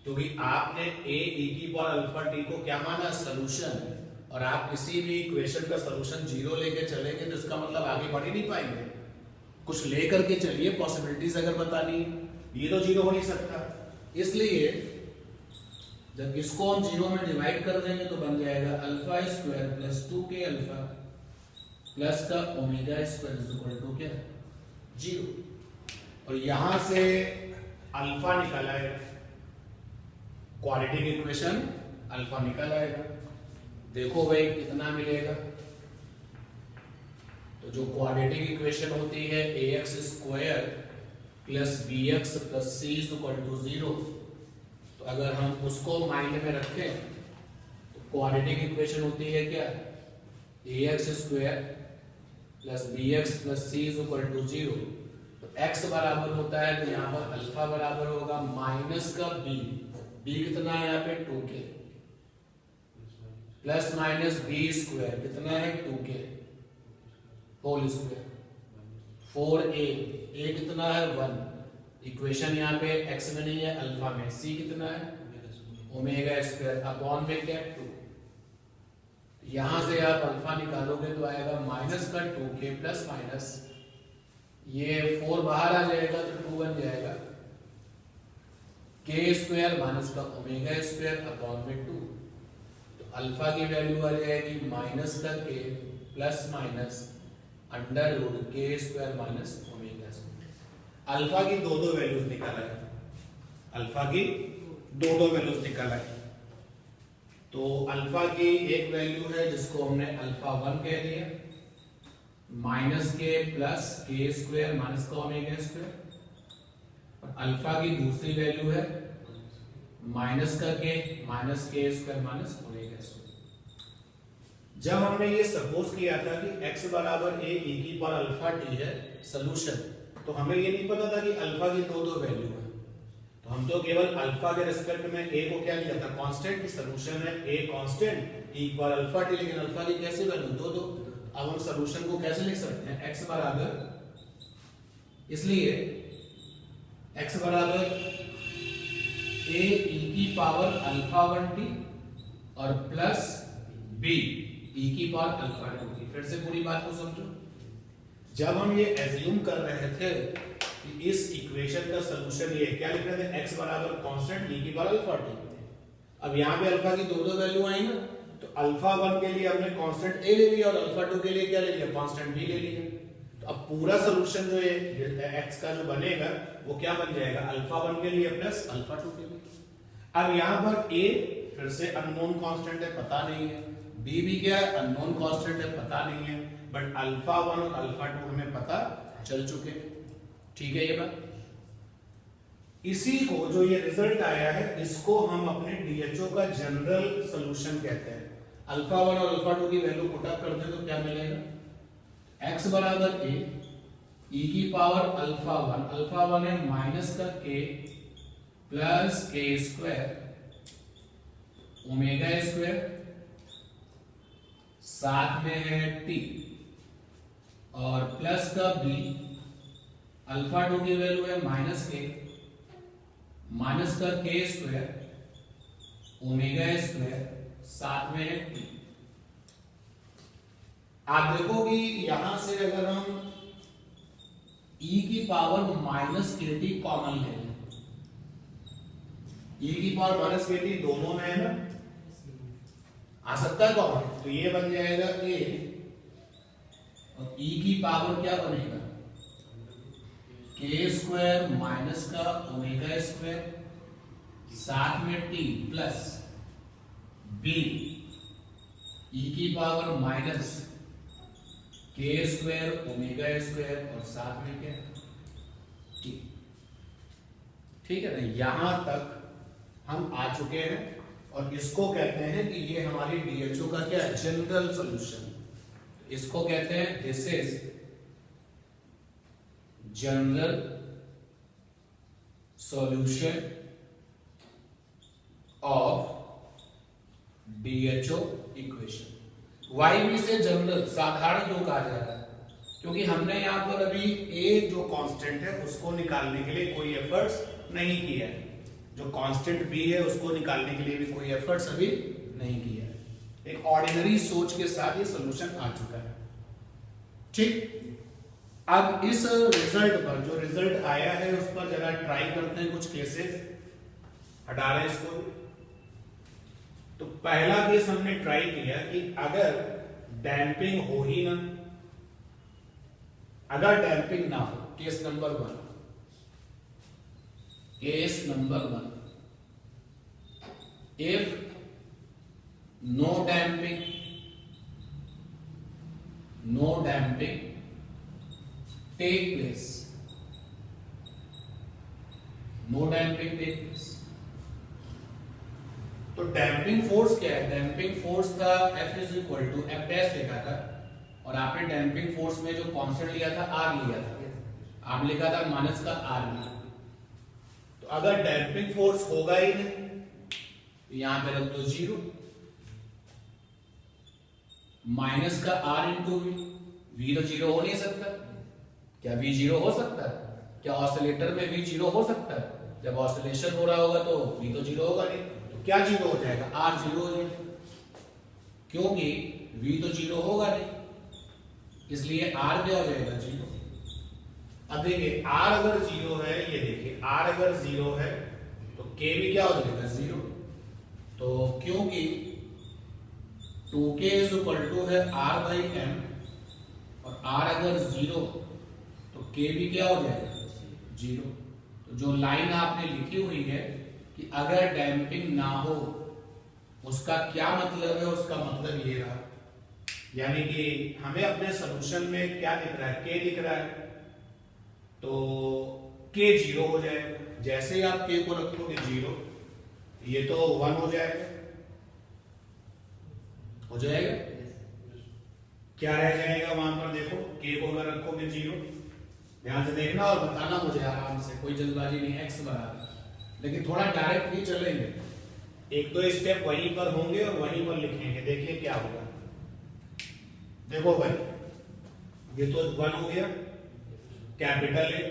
क्योंकि आपने a e की पावर अल्फा t को क्या माना सॉल्यूशन, और आप किसी भी इक्वेशन का सॉल्यूशन 0 लेके चलेंगे तो इसका मतलब आगे बढ़ ही नहीं पाएंगे। कुछ लेकर के चलिए, पॉसिबिलिटीज अगर बतानी, ये तो 0 हो नहीं सकता। इसलिए जब इसको हम 0 में डिवाइड कर देंगे तो बन जाएगा alpha square plus 2k alpha plus का omega square is equal to क्या 0, और यहां से अल्फा निकल आएगा, क्वाड्रेटिक इक्वेशन अल्फा निकल आएगा। देखो भाई कितना मिलेगा, तो जो क्वाड्रेटिक इक्वेशन होती है ax square plus bx plus c is equal to 0, तो अगर हम उसको माइंड में रखें तो क्वाड्रेटिक इक्वेशन होती है क्या ax square plus bx plus c is equal to 0। तो x बराबर होता है तो यहाँ पर अल्फा बराबर होगा माइनस का b कितना है यहाँ पे 2k plus minus b square कितना है 2k होल स्क्वायर 4a कितना है 1, इक्वेशन यहाँ पे x में नहीं है अल्फा में, c कितना है ओमेगा स्क्वायर अपॉन में क्या 2। यहां से आप अल्फा निकालोगे तो आएगा माइनस का 2k प्लस माइनस ये 4 बाहर आ जाएगा तो 2 बन जाएगा k स्क्वायर माइनस का ओमेगा स्क्वायर अपॉन में 2। तो अल्फा की वैल्यू आ जाएगी माइनस का k plus minus under root k square minus omega square. Alpha की दो वैल्यूज निकाला है, अल्फा की दो वैल्यूज निकाला है। तो अल्फा की एक वैल्यू है जिसको हमने अल्फा 1 कह दिया, माइनस के प्लस के स्क्वायर माइनस का ओमेगा स्क्वायर, और अल्फा की दूसरी वैल्यू है माइनस का के minus k square minus omega square. जब हमने ये सपोज किया था कि x बराबर a e की पावर अल्फा t है सॉल्यूशन, तो हमें ये नहीं पता था कि अल्फा की दो वैल्यू है, तो हम तो केवल अल्फा के रिस्पेक्ट में a को क्या लिया था कांस्टेंट की सॉल्यूशन है a कांस्टेंट e की पावर अल्फा t, लेकिन अल्फा की कैसी वैल्यू दो। अब हम सॉल्यूशन को कैसे लिख सकते हैं x बराबर इसलिए x बराबर a e की पावर अल्फा 1t और प्लस b e की पावर अल्फा 2t। फिर से पूरी बात को समझो। जब हम ये एज्यूम कर रहे थे कि इस इक्वेशन का सॉल्यूशन ये क्या लिख रहे थे, x बराबर कांस्टेंट e की पावर अल्फा t। अब यहाँ पे अल्फा की दो वैल्यू आई ना, तो अल्फा 1 के लिए हमने कांस्टेंट a ले लिया और अल्फा 2 के लिए क्या ले लिया, कांस्टेंट b ले लिया। तो अब पूरा सॉल्यूशन जो है x का जो बनेगा वो क्या बन जाएगा, अल्फा 1 के लिए प्लस अल्फा 2 के लिए। अब यहाँ पर a फिर से अननोन कांस्टेंट है, पता नहीं है, b भी क्या है, अननोन कांस्टेंट है, पता नहीं है, बट अल्फा 1 और अल्फा 2 हमें पता चल चुके हैं। ठीक है ये बात। इसी को जो ये रिजल्ट आया है इसको हम अपने डीएचओ का जनरल सॉल्यूशन कहते हैं। अल्फा 1 और अल्फा 2 की वैल्यू पुट अप करते हैं तो क्या मिलेगा, x बराबर a e की पावर अल्फा 1 है माइनस का k plus k square omega square, साथ में है t और प्लस का b, अल्फा 2 की वैल्यू है माइनस k माइनस का k स्क्वायर ओमेगा स्क्वायर, साथ में है t। आप देखो कि यहां से अगर हम e की power minus k T common ले लें, e की पावर माइनस के टी दोनों में है ना, आ सकता है कॉमन, तो ये बन जाएगा a और e की पावर क्या बनेगा, k स्क्वायर माइनस का ओमेगा स्क्वायर, साथ में t प्लस b e की power minus k square omega square और साथ में क्या t। ठीक है ना, यहां तक हम आ चुके हैं और इसको कहते हैं कि ये हमारी डीएचओ का क्या जनरल सॉल्यूशन, इसको कहते हैं this is general solution of DHO equation. वाई भी से जनरल, साधारण क्यों कहा जा रहा है, क्योंकि हमने यहां पर अभी a जो कांस्टेंट है उसको निकालने के लिए कोई एफर्ट्स नहीं किया है, जो कांस्टेंट b है उसको निकालने के लिए भी कोई एफर्ट्स अभी नहीं किया है। एक ऑर्डिनरी सोच के साथ ये सॉल्यूशन आ चुका है। ठीक, अब इस रिजल्ट पर, जो रिजल्ट आया है उस पर जरा ट्राई करते हैं कुछ केसेस, हटा रहे हैं इसको। तो पहला केस हमने ट्राई किया कि अगर डैंपिंग हो ही ना, अगर डैंपिंग ना हो, case number 1, case number 1, if no damping take place, no damping take place। तो डैम्पिंग फोर्स क्या है, डैम्पिंग फोर्स का F is equal to F dash लिखा था और आपने डैम्पिंग फोर्स में जो कांस्टेंट लिया था R लिया था, आप लिखा था माइनस का R लिया। तो अगर डैम्पिंग फोर्स होगा ही नहीं, यहां पे रख दो 0, माइनस का R इंटू V तो 0 हो नहीं सकता। क्या V 0 हो सकता है? क्या ऑसिलेटर में V 0 हो सकता है? जब ऑसिलेशन हो रहा होगा तो V तो 0 होगा नहीं, तो क्या 0 हो जाएगा, R 0 हो जाएगा, क्योंकि V तो 0 होगा नहीं, इसलिए R क्या हो जाएगा, 0। अब देखिए R अगर 0 है, ये देखिए R अगर 0 है तो K भी क्या हो जाएगा, 0। तो क्योंकि 2K इज इक्वल टू है R बाई M और R अगर 0 तो K भी क्या हो जाएगा, 0। तो जो लाइन आपने लिखी हुई है कि अगर डैम्पिंग ना हो, उसका क्या मतलब है, उसका मतलब ये रहा, यानी कि हमें अपने सॉल्यूशन में क्या दिख रहा है, K दिख रहा है, तो K 0 हो जाएगा। जैसे ही आप K को रखोगे 0, ये तो 1 हो जाएगा, हो जाएगा, क्या रह जाएगा वहां पर, देखो K को अगर रखोगे 0, ध्यान से देखना और बताना मुझे आराम से, कोई जल्दबाजी नहीं, x बराबर, लेकिन थोड़ा डायरेक्ट ही चलेंगे, एक तो स्टेप वहीं पर होंगे और वहीं पर लिखेंगे, देखिए क्या होगा। देखो भाई ये तो 1 हो गया कैपिटल ए,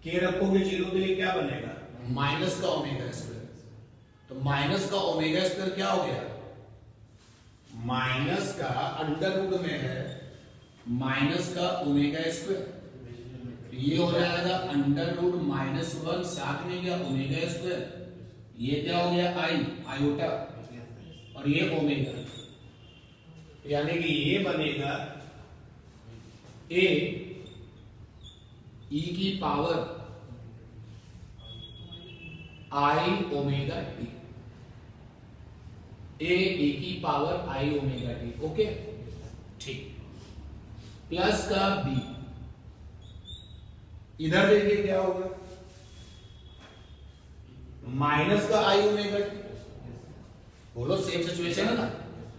के रखोगे जीरो के लिए क्या बनेगा, माइनस का ओमेगा स्क्वायर। तो माइनस का ओमेगा स्क्वायर क्या हो गया, माइनस का अंडर रूट में है माइनस का ओमेगा स्क्वायर, ये हो जाएगा अंडर रूट -1 साथ में क्या ओमेगा स्क्वायर, ये क्या हो गया आई आयोटा और ये ओमेगा, यानी कि ये बनेगा ए ई की पावर आई ओमेगा टी, ए ई की पावर आई ओमेगा टी। ओके ठीक, प्लस का बी, इधर देखिए क्या होगा, माइनस का आई ओमेगा टी, बोलो सेम सिचुएशन है ना,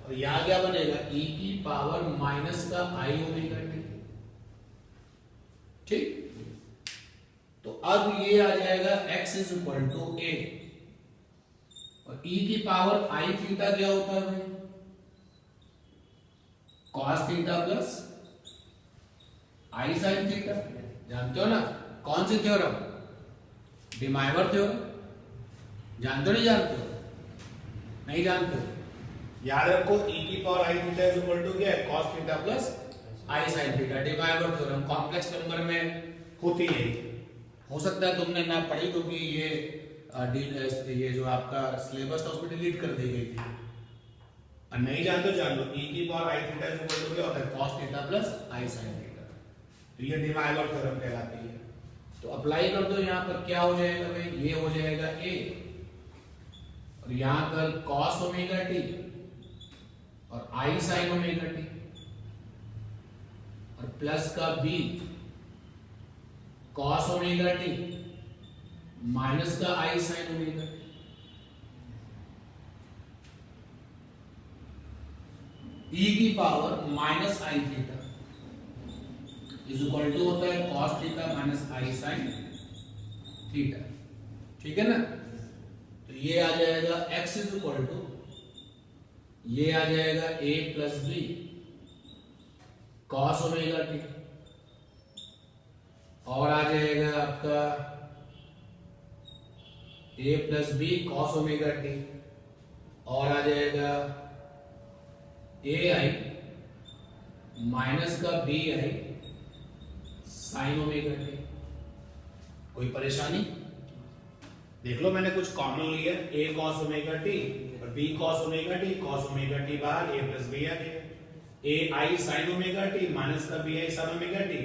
और यहां क्या बनेगा ई की पावर माइनस का आई ओमेगा टी। ठीक, तो अब ये आ जाएगा x इज इक्वल टू ए, और e की पावर आई थीटा क्या होता है भाई, cos थीटा प्लस आई साइन थीटा, जानते हो ना, कौन सी थ्योरम, डिमाइवर थ्योरम, जानते हो नहीं जानते हो, नहीं जानते हो, याद रखो e की power I theta is equal to क्या है, cos थीटा प्लस आई sine theta, De Moivre theorem complex number में होती है, हो सकता है तुमने ना पढ़ी क्योंकि ये जो आपका सिलेबस था उसमें डिलीट कर दी गई थी, और नहीं जानते जान लो, e की power I theta is equal to क्या होता है, cos थीटा प्लस आई साइन थीटा, तो ये डिमाइवर थ्योरम कहलाती है। तो अप्लाई कर दो, यहां पर क्या हो जाएगा भाई, ये हो जाएगा a, और यहां पर cos ओमेगा t और आई साइन ओमेगा t, और प्लस का b cos omega t minus का i sine omega t, e की power minus i theta is equal to होता है cos theta minus i sine theta. ठीक है ना, तो ये आ जाएगा x इज इक्वल टू, ये आ जाएगा a plus b cos omega t, और आ जाएगा आपका a plus b cos omega t, और आ जाएगा a आई माइनस का b i sine omega t. कोई परेशानी, देख लो मैंने कुछ कॉमन लिया, a cos ओमेगा टी और b cos omega T, cos omega T बाहर, a प्लस b आ गया, a I sine omega T minus का b i sine omega T,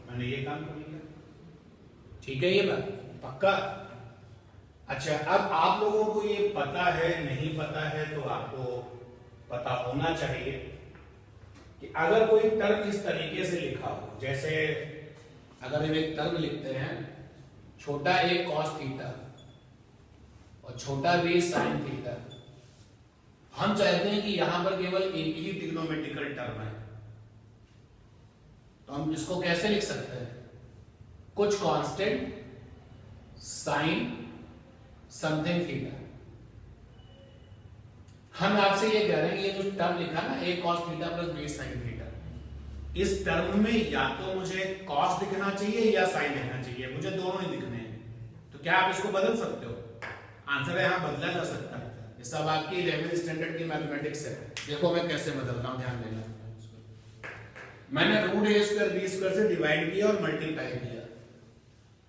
मैंने ये काम कर लिया। ठीक है, ये बात पक्का। अच्छा, अब आप लोगों को ये पता है नहीं पता है, तो आपको पता होना चाहिए कि अगर कोई टर्म इस तरीके से लिखा हो, जैसे अगर हम एक टर्म लिखते हैं छोटा a cos थीटा और छोटा b sin थीटा, हम चाहते हैं कि यहां पर केवल एक ही ट्रिग्नोमेट्रिकल टर्म है, तो हम इसको कैसे लिख सकते हैं, कुछ कांस्टेंट साइन समथिंग थीटा। हम आपसे ये कह रहे हैं, ये जो टर्म लिखा ना a cos theta plus b sin theta, इस टर्म में या तो मुझे cos दिखना चाहिए या sin दिखना चाहिए, मुझे दोनों ही दिखने हैं, तो क्या आप इसको बदल सकते हो, आंसर यहां बदला जा सकता है, ये सब आपकी 11th स्टैंडर्ड की मैथमेटिक्स है। देखो मैं कैसे बदल रहा हूं, ध्यान देना, मैंने root a square b square से डिवाइड किया और मल्टीप्लाई किया,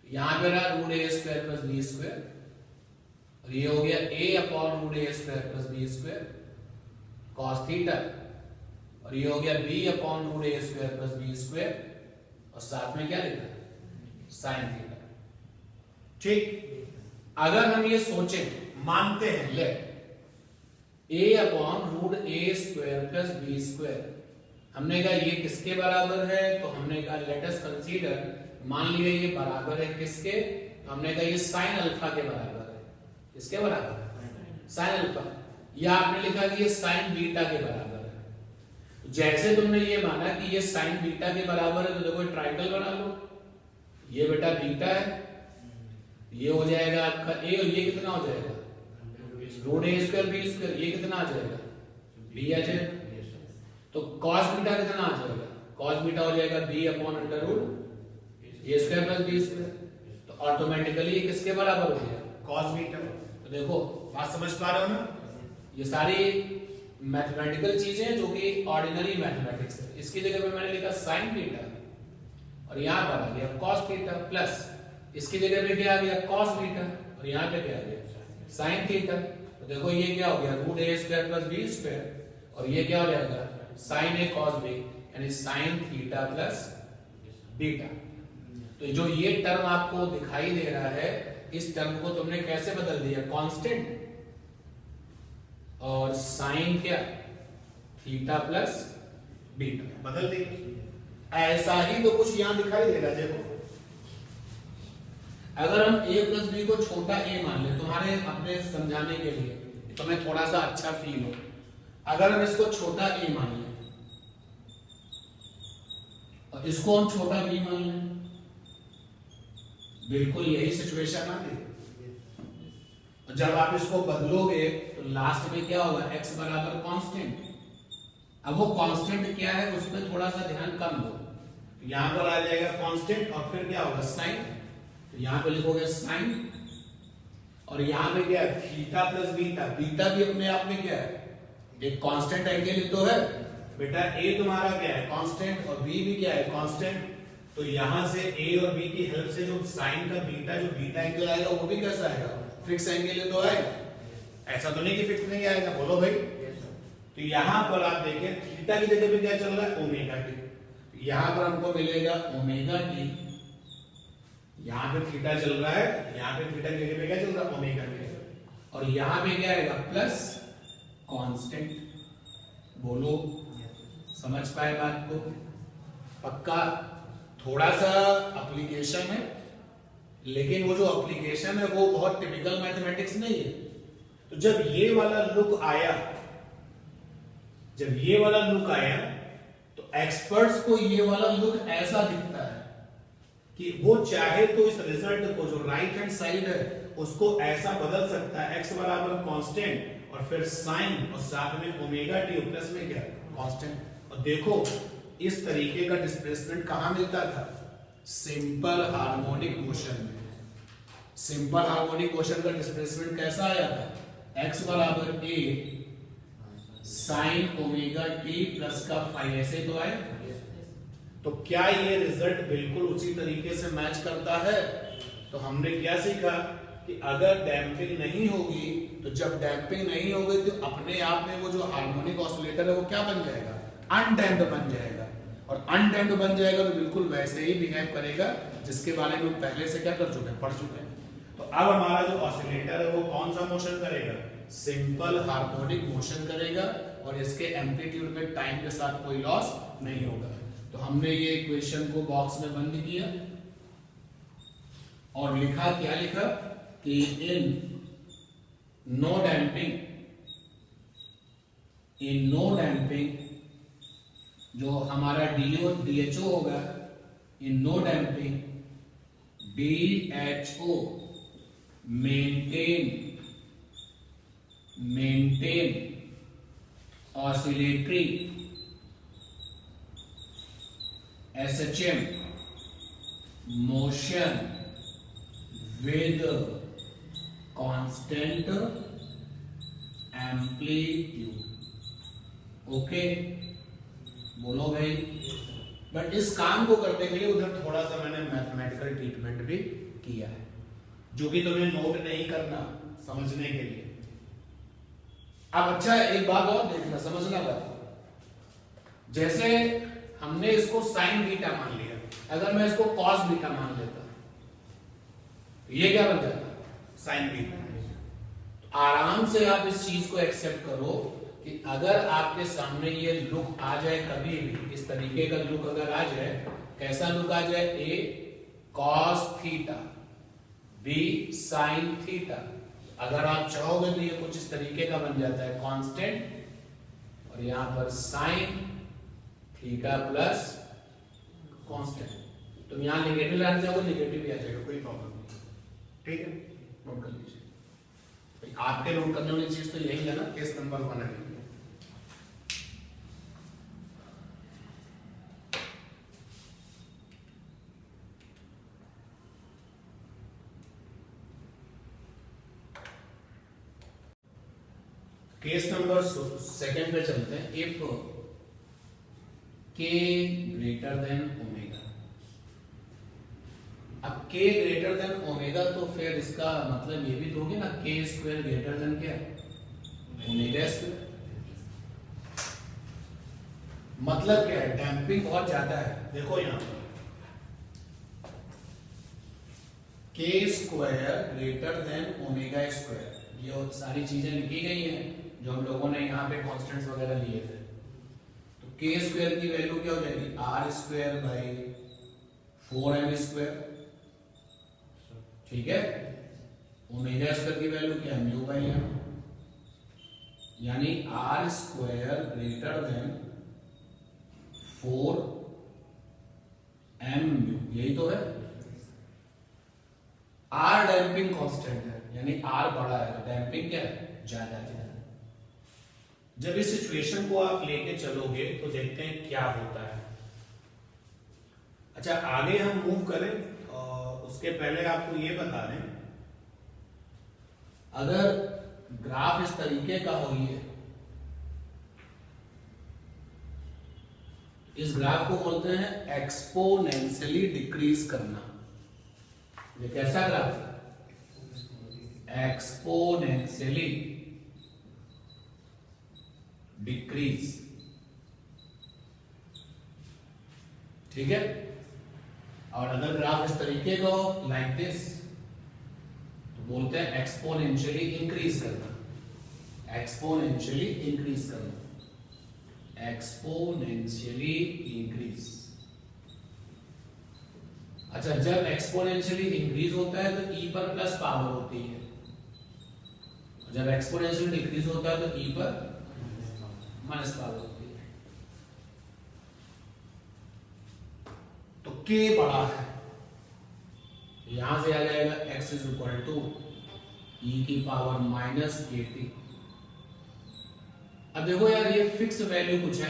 यहां पे रहा root a square plus b square, और ये हो गया a upon root a square plus b square cos theta, और ये हो गया b upon root a square plus b square, और साथ में क्या लिखा sin थीटा। ठीक, अगर हम ये सोचें, मानते हैं let a upon root a square plus b square, हमने कहा ये किसके बराबर है, तो हमने कहा लेट अस कंसीडर, मान लिया ये बराबर है किसके, तो हमने कहा ये sin अल्फा के बराबर है, किसके बराबर है, sin अल्फा, या आपने लिखा कि ये sin बीटा के बराबर है। जैसे तुमने ये माना कि ये sin बीटा के बराबर है, तो देखो ट्रायंगल बना लो, ये बेटा बीटा है, ये हो जाएगा आपका a, और ये कितना हो जाएगा root a square b square, ये कितना आ जाएगा b आ जाएगा, तो cos बीटा कितना आ जाएगा, cos बीटा हो जाएगा b अपॉन अंडर रूट ए स्क्वायर प्लस बी स्क्वायर, तो ऑटोमेटिकली ये किसके बराबर हो गया, कॉस बीटा। तो देखो बात समझ पा रहे हो ना, ये सारी मैथमेटिकल चीजें हैं जो कि ऑर्डिनरी मैथमेटिक्स है। इसकी जगह पे मैंने लिखा साइन थीटा और यहां पर आ गया कॉस थीटा, प्लस इसकी जगह पे क्या आ गया कॉस बीटा और यहां पे क्या आ गया साइन थीटा। तो देखो ये क्या हो गया रूट ए स्क्वायर प्लस बी स्क्वायर और ये क्या हो जाएगा साइन ए कॉस बी, यानी साइन थीटा प्लस बीटा। तो जो ये टर्म आपको दिखाई दे रहा है, इस टर्म को तुमने कैसे बदल दिया, कांस्टेंट और साइन क्या थीटा प्लस बीटा बदल दिया। ऐसा ही तो कुछ यहां दिखाई दे रहा है। देखो अगर हम a प्लस बी को छोटा a मान ले, तुम्हारे अपने समझाने के लिए तुम्हें थोड़ा सा अच्छा फील हो, अगर हम इसको छोटा a मान लें और इसको हम छोटा b मान लें, बिल्कुल यही सिचुएशन आती है। जब आप इसको बदलोगे तो लास्ट में क्या होगा, x बराबर कांस्टेंट। अब वो कांस्टेंट क्या है उस पर थोड़ा सा ध्यान कम दो, यहां पर आ जाएगा कांस्टेंट और फिर क्या होगा साइन, तो यहां पे लिखोगे साइन और यहां पे क्या है थीटा प्लस बीटा। बीटा भी अपने आप में क्या है एक कांस्टेंट एंगल ही तो है बेटा, a तुम्हारा क्या है कांस्टेंट और b भी क्या है कांस्टेंट। तो यहां से a और b की हेल्प से जो साइन का बीटा जो बीटा एंगल आएगा वो भी कैसा आएगा फिक्स एंगल ही तो आएगा, ऐसा तो नहीं कि फिक्स नहीं आएगा, बोलो भाई। तो यहां पर आप देखिए थीटा की जगह पे क्या चल रहा है ओमेगा टी, यहां पर हमको मिलेगा ओमेगा टी, यहां पे थीटा चल रहा है, यहां पे थीटा की जगह पे क्या चल रहा है ओमेगा टी, और यहां पे क्या आएगा प्लस कांस्टेंट। बोलो समझ पाए बात को, पक्का। थोड़ा सा एप्लीकेशन है लेकिन वो जो एप्लीकेशन है वो बहुत टिपिकल मैथमेटिक्स नहीं है। तो जब ये वाला लुक आया, जब ये वाला लुक आया तो एक्सपर्ट्स को ये वाला लुक ऐसा दिखता है कि वो चाहे तो इस रिजल्ट को जो राइट हैंड साइड है उसको ऐसा बदल सकता है, x बराबर कांस्टेंट और फिर साइन और साथ में ओमेगा टी प्लस में क्या कांस्टेंट। और देखो इस तरीके का डिस्प्लेसमेंट कहां मिलता था, सिंपल हार्मोनिक मोशन में। सिंपल हार्मोनिक मोशन का डिस्प्लेसमेंट कैसा आया था, x बराबर a sign omega T plus का फाई, ऐसे तो आया। तो क्या ये रिजल्ट बिल्कुल उसी तरीके से मैच करता है। तो हमने क्या सीखा कि अगर डैम्पिंग नहीं होगी, तो जब डैम्पिंग नहीं होगी तो अपने आप में वो जो हार्मोनिक ऑसिलेटर है वो क्या बन जाएगा अनडैम्प्ड बन जाएगा, और अनडैम्प्ड बन जाएगा तो बिल्कुल वैसे ही बिहेव करेगा जिसके बारे में हम पहले से क्या कर चुके हैं, पढ़ चुके हैं। तो अब हमारा जो ऑसिलेटर है वो कौन सा मोशन करेगा, सिंपल हार्मोनिक मोशन करेगा और इसके एम्पलीट्यूड में टाइम के साथ कोई लॉस नहीं होगा। तो हमने ये इक्वेशन को बॉक्स में बंद किया और लिखा, क्या लिखा कि इन नो डैम्पिंग जो हमारा DHO होगा, in no damping DHO maintain oscillatory SHM motion with constant amplitude। Okay बोलो भाई। बट इस काम को करने के लिए उधर थोड़ा सा मैंने मैथमेटिकल ट्रीटमेंट भी किया है जो कि तुम्हें नोट नहीं करना समझने के लिए। अब अच्छा एक बात और देखना समझना बात, जैसे हमने इसको साइन बीटा मान लिया, अगर मैं इसको कॉस बीटा मान लेता ये क्या बन जाता साइन बीटा। तो आराम से आप इस चीज को एक्सेप्ट करो कि अगर आपके सामने ये लुक आ जाए कभी भी, इस तरीके का लुक अगर आ जाए, कैसा लुक आ जाए, A cos theta B sine theta, अगर आप चाहोगे तो ये कुछ इस तरीके का बन जाता है कांस्टेंट और यहां पर साइन थीटा प्लस कांस्टेंट। तो यहां नेगेटिव लाइन जाओगे नेगेटिव भी आ जाएगा, कोई प्रॉब्लम नहीं, ठीक है नोट कर लीजिए। आपके नोट करने वाली चीज तो यही है ना, केस नंबर 1 है। केस नंबर सेकंड पे चलते हैं। If k greater than omega. अब k ग्रेटर देन ओमेगा तो फिर इसका मतलब ये भी दोगे ना k स्क्वायर ग्रेटर देन क्या ओमेगा स्क्वायर। मतलब क्या है, डैम्पिंग बहुत ज्यादा है। देखो यहां पर k square greater than omega square, ये सारी चीजें लिखी गई हैं जो हम लोगों ने यहाँ पे कॉन्स्टेंट्स वगैरह लिए थे। तो k स्क्वायर की वैल्यू क्या हो जाएगी, are square by 4m square, ठीक है। ओमेगा स्क्वायर की वैल्यू क्या है, म्यू बाई एम, यानी r square greater than 4m mu, यही तो है। आर डैम्पिंग कांस्टेंट है, यानी आर बड़ा है तो डैम्पिंग क्या है, ज्यादा है। जब इस सिचुएशन को आप लेके चलोगे तो देखते हैं क्या होता है। अच्छा, आगे हम मूव करें और उसके पहले आपको ये बता दें, अगर ग्राफ इस तरीके का हो, इस ग्राफ को बोलते हैं एक्सपोनेंशियली डिक्रीज करना। ये कैसा ग्राफ है, एक्सपोनेंशियली डिक्रीज, ठीक है। और अगर ग्राफ इस तरीके का हो लाइक दिस तो बोलते हैं एक्सपोनेंशियली इंक्रीज करना, एक्सपोनेंशियली इंक्रीज करना, एक्सपोनेंशियली इंक्रीज। अच्छा, जब एक्सपोनेंशियली इंक्रीज होता है तो e पर प्लस पावर होती है, जब एक्सपोनेंशियली डिक्रीज होता है तो e पर माइनस पावर होती है। तो k बड़ा है, यहां से आ जाएगा x is equal to e की पावर माइनस kt। अब देखो यार, ये फिक्स वैल्यू कुछ है,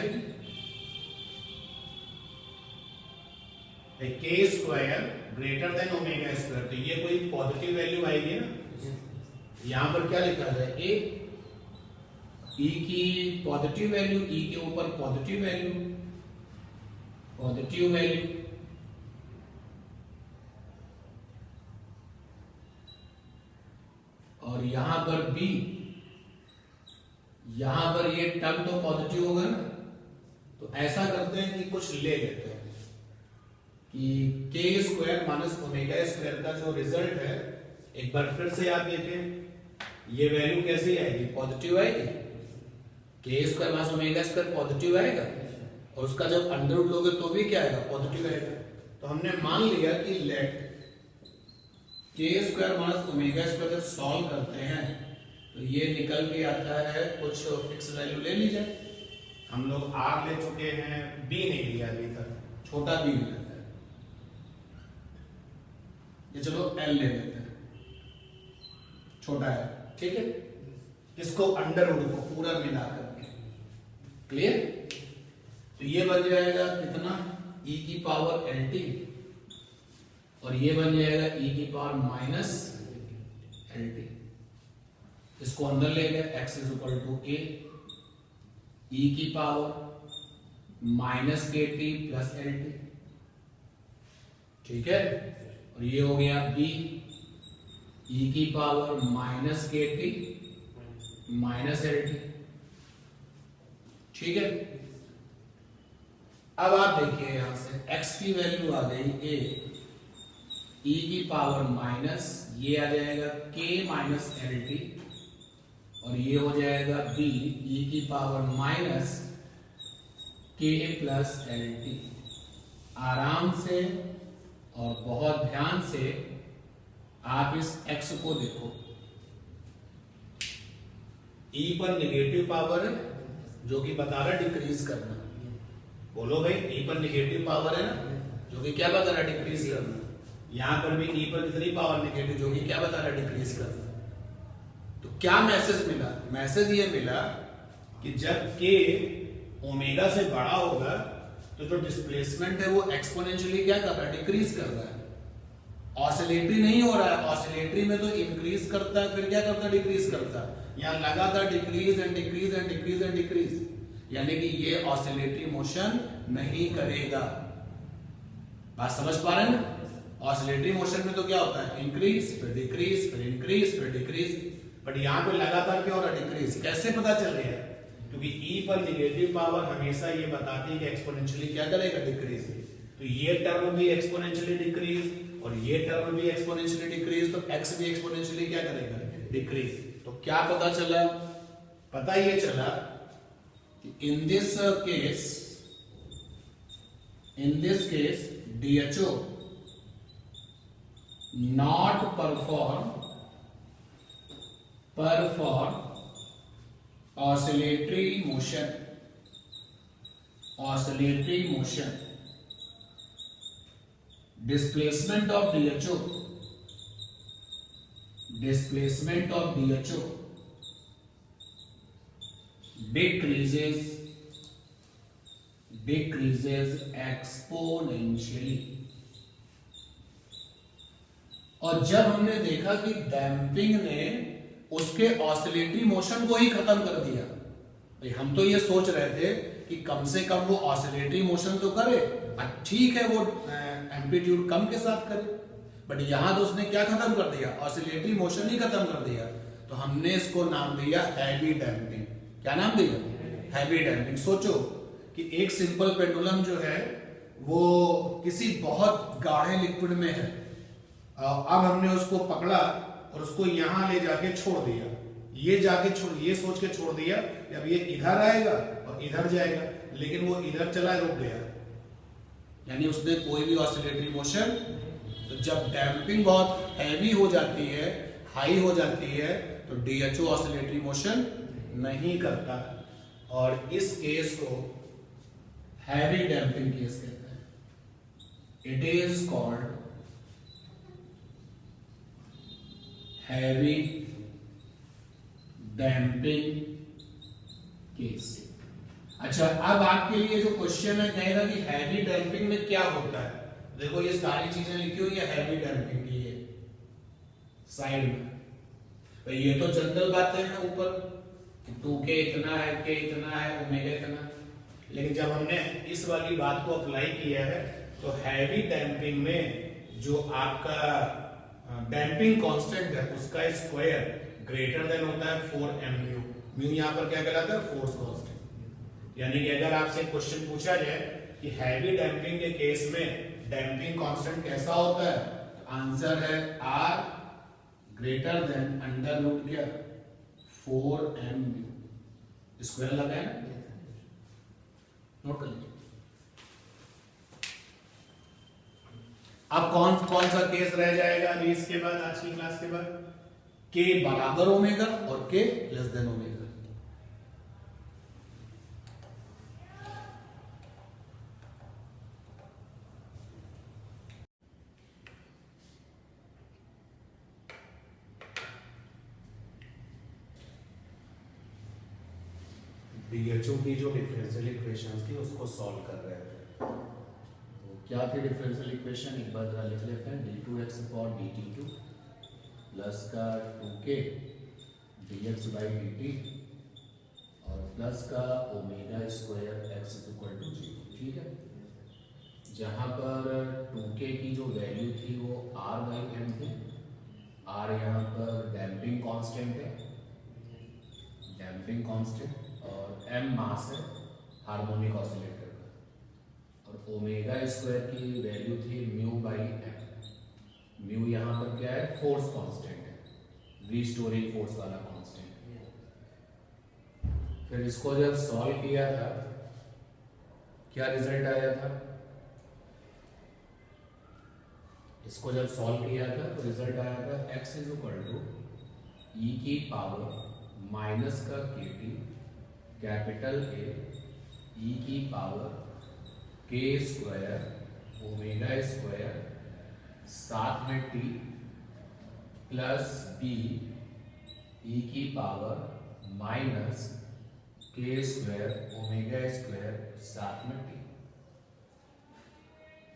k square greater than omega square, तो ये कोई पॉजिटिव वैल्यू आएगी ना। यहां पर क्या लिखा है, a e की पॉजिटिव वैल्यू, e के ऊपर पॉजिटिव वैल्यू, पॉजिटिव वैल्यू, और यहां पर b, यहां पर ये टर्म तो पॉजिटिव होगा ना। तो ऐसा करते हैं कि कुछ ले लेते हैं कि k square minus omega square का जो रिजल्ट है, एक बार फिर से आप देखें, ये वैल्यू कैसी आएगी, पॉजिटिव आएगी। k square minus omega square positive आएगा, और उसका जब अंडर रूट लोगे तो भी क्या आएगा, पॉजिटिव आएगा। तो हमने मान लिया कि let k square minus omega square जब सॉल्व करते हैं तो ये निकल के आता है कुछ फिक्स वैल्यू ले लीजिए। हम लोग r ले चुके हैं, b नहीं लिया अभी तक, छोटा b ले लेते हैं, ये चलो l ले लेते हैं, छोटा है, ठीक है। इसको अंडर रूट को पूरा मिला करके, क्लियर। तो ये बन जाएगा कितना, e की पावर lt, और ये बन जाएगा e की पावर माइनस lt। इसको अंदर ले गए, x is equal to a e की power minus kt plus lt, ठीक है। और ये हो गया b e की power minus kt minus lt, ठीक है। अब आप देखिए यहां से x की वैल्यू आ गई a, e की पावर माइनस, ये आ जाएगा k माइनस lt, और ये हो जाएगा b e की power minus k plus lt। आराम से और बहुत ध्यान से आप इस x को देखो, e पर नेगेटिव पावर है जो कि बता रहा है डिक्रीज करना। बोलो भाई, e पर नेगेटिव पावर है ना, जो कि क्या बता रहा है, डिक्रीज करना। यहां पर भी e पर कितनी पावर नेगेटिव, जो कि क्या बता रहा है, डिक्रीज करना। तो क्या मैसेज मिला, मैसेज ये मिला कि जब k ओमेगा से बड़ा होगा तो जो डिस्प्लेसमेंट है वो एक्सपोनेंशियली क्या कर रहा है, डिक्रीज कर रहा है। ऑसिलेटरी नहीं हो रहा है, ऑसिलेटरी में तो इंक्रीज करता है फिर क्या करता है, डिक्रीज करता है। यहाँ लगातार decrease and decrease and decrease and decrease, यानी कि ये ऑसिलेटरी मोशन नहीं करेगा। बात समझ पा रहे हैं ना? ऑसिलेटरी मोशन में तो क्या होता है, इंक्रीज फिर डिक्रीज फिर इंक्रीज फिर डिक्रीज, बट यहाँ पे लगातार क्या हो रहा है, डिक्रीज। कैसे पता चल रहा है? क्योंकि ई पर नेगेटिव पावर हमेशा ये बताती है कि एक्सपोनेंशियली क्या करेगा, डिक्रीज। तो ये टर्म भी एक्सपोनेंशियली डिक्रीज और ये टर्म भी एक्सपोनेंशियली डिक्रीज, तो एक्स भी एक्सपोनेंशियली क्या करेगा, डिक्रीज। तो क्या पता चला? पता ये चला कि इन this case DHO not perform oscillatory motion. Displacement of DHO decreases exponentially। और जब हमने देखा कि डैम्पिंग ने उसके ऑसिलेटरी मोशन को ही खत्म कर दिया, भाई हम तो ये सोच रहे थे कि कम से कम वो ऑसिलेटरी मोशन तो करे, ठीक है वो एम्पलीट्यूड कम के साथ करे, बट यहां तो उसने क्या खत्म कर दिया, ऑसिलेटरी मोशन ही खत्म कर दिया। तो हमने इसको नाम दिया हैवी डैम्पिंग। क्या नाम दिया, हैवी डैम्पिंग। सोचो कि एक सिंपल पेंडुलम जो है वो किसी बहुत गाढ़े लिक्विड में है, अब हमने उसको पकड़ा और उसको यहां ले जाके छोड़ दिया, ये सोच के छोड़ दिया अब ये इधर आएगा और इधर जाएगा, लेकिन वो इधर चला, रुक गया, यानी उसने कोई भी ऑसिलेटरी मोशन। तो जब डैम्पिंग बहुत हैवी हो जाती है, हाई हो जाती है, तो DHO ऑसिलेटरी मोशन नहीं करता, और इस केस को हैवी डैम्पिंग केस कहते हैं। It is called heavy damping case. अच्छा, अब आपके लिए जो क्वेश्चन है कहेगा कि हैवी डैम्पिंग में क्या होता है। देखो ये सारी चीजें लिखी हुई है हैवी डैम्पिंग की, ये साइड में, तो ये तो जनरल बातें हैं ऊपर, 2K इतना है, K इतना है, ओमेगा इतना, लेकिन जब हमने इस वाली बात को अप्लाई किया है तो हैवी डैम्पिंग में जो आपका डैम्पिंग कांस्टेंट है उसका स्क्वायर ग्रेटर देन होता है 4mu। म्यू यहां पर क्या कहलाता है, फोर्स कांस्टेंट। यानी कि अगर आपसे क्वेश्चन पूछा जाए कि हैवी डैम्पिंग के केस में डैम्पिंग कांस्टेंट कैसा होता है, तो आंसर है R greater than under root क्या 4mu स्क्वायर लगाए, नोट कर लीजिए। अब कौन सा केस रह जाएगा अभी इसके बाद, आज की क्लास के बाद, K बराबर ओमेगा और K less than omega. DHO की जो डिफरेंशियल इक्वेशन थी उसको सॉल्व कर रहे थे। तो क्या थी डिफरेंशियल इक्वेशन, एक बार जरा लिख लेते हैं। d2x अपॉन dt2 प्लस का 2k dx बाई dt और प्लस का omega square x is equal to 0। ठीक है, जहां पर 2k की जो वैल्यू थी वो r बाई m थी। r यहाँ पर डैम्पिंग कांस्टेंट है, डैम्पिंग कांस्टेंट, और m मास है हार्मोनिक ऑसिलेटर का, और ओमेगा स्क्वायर की वैल्यू थी म्यू बाई एम। म्यू यहाँ पर क्या है, फोर्स कांस्टेंट है, रीस्टोरिंग फोर्स वाला कांस्टेंट। फिर इसको जब सॉल्व किया था क्या रिजल्ट आया था, इसको जब सॉल्व किया था तो रिजल्ट आया था x is equal to e की पावर माइनस का kt कैपिटल A e की power k square omega square साथ में t प्लस b e की power minus k square omega square साथ में t।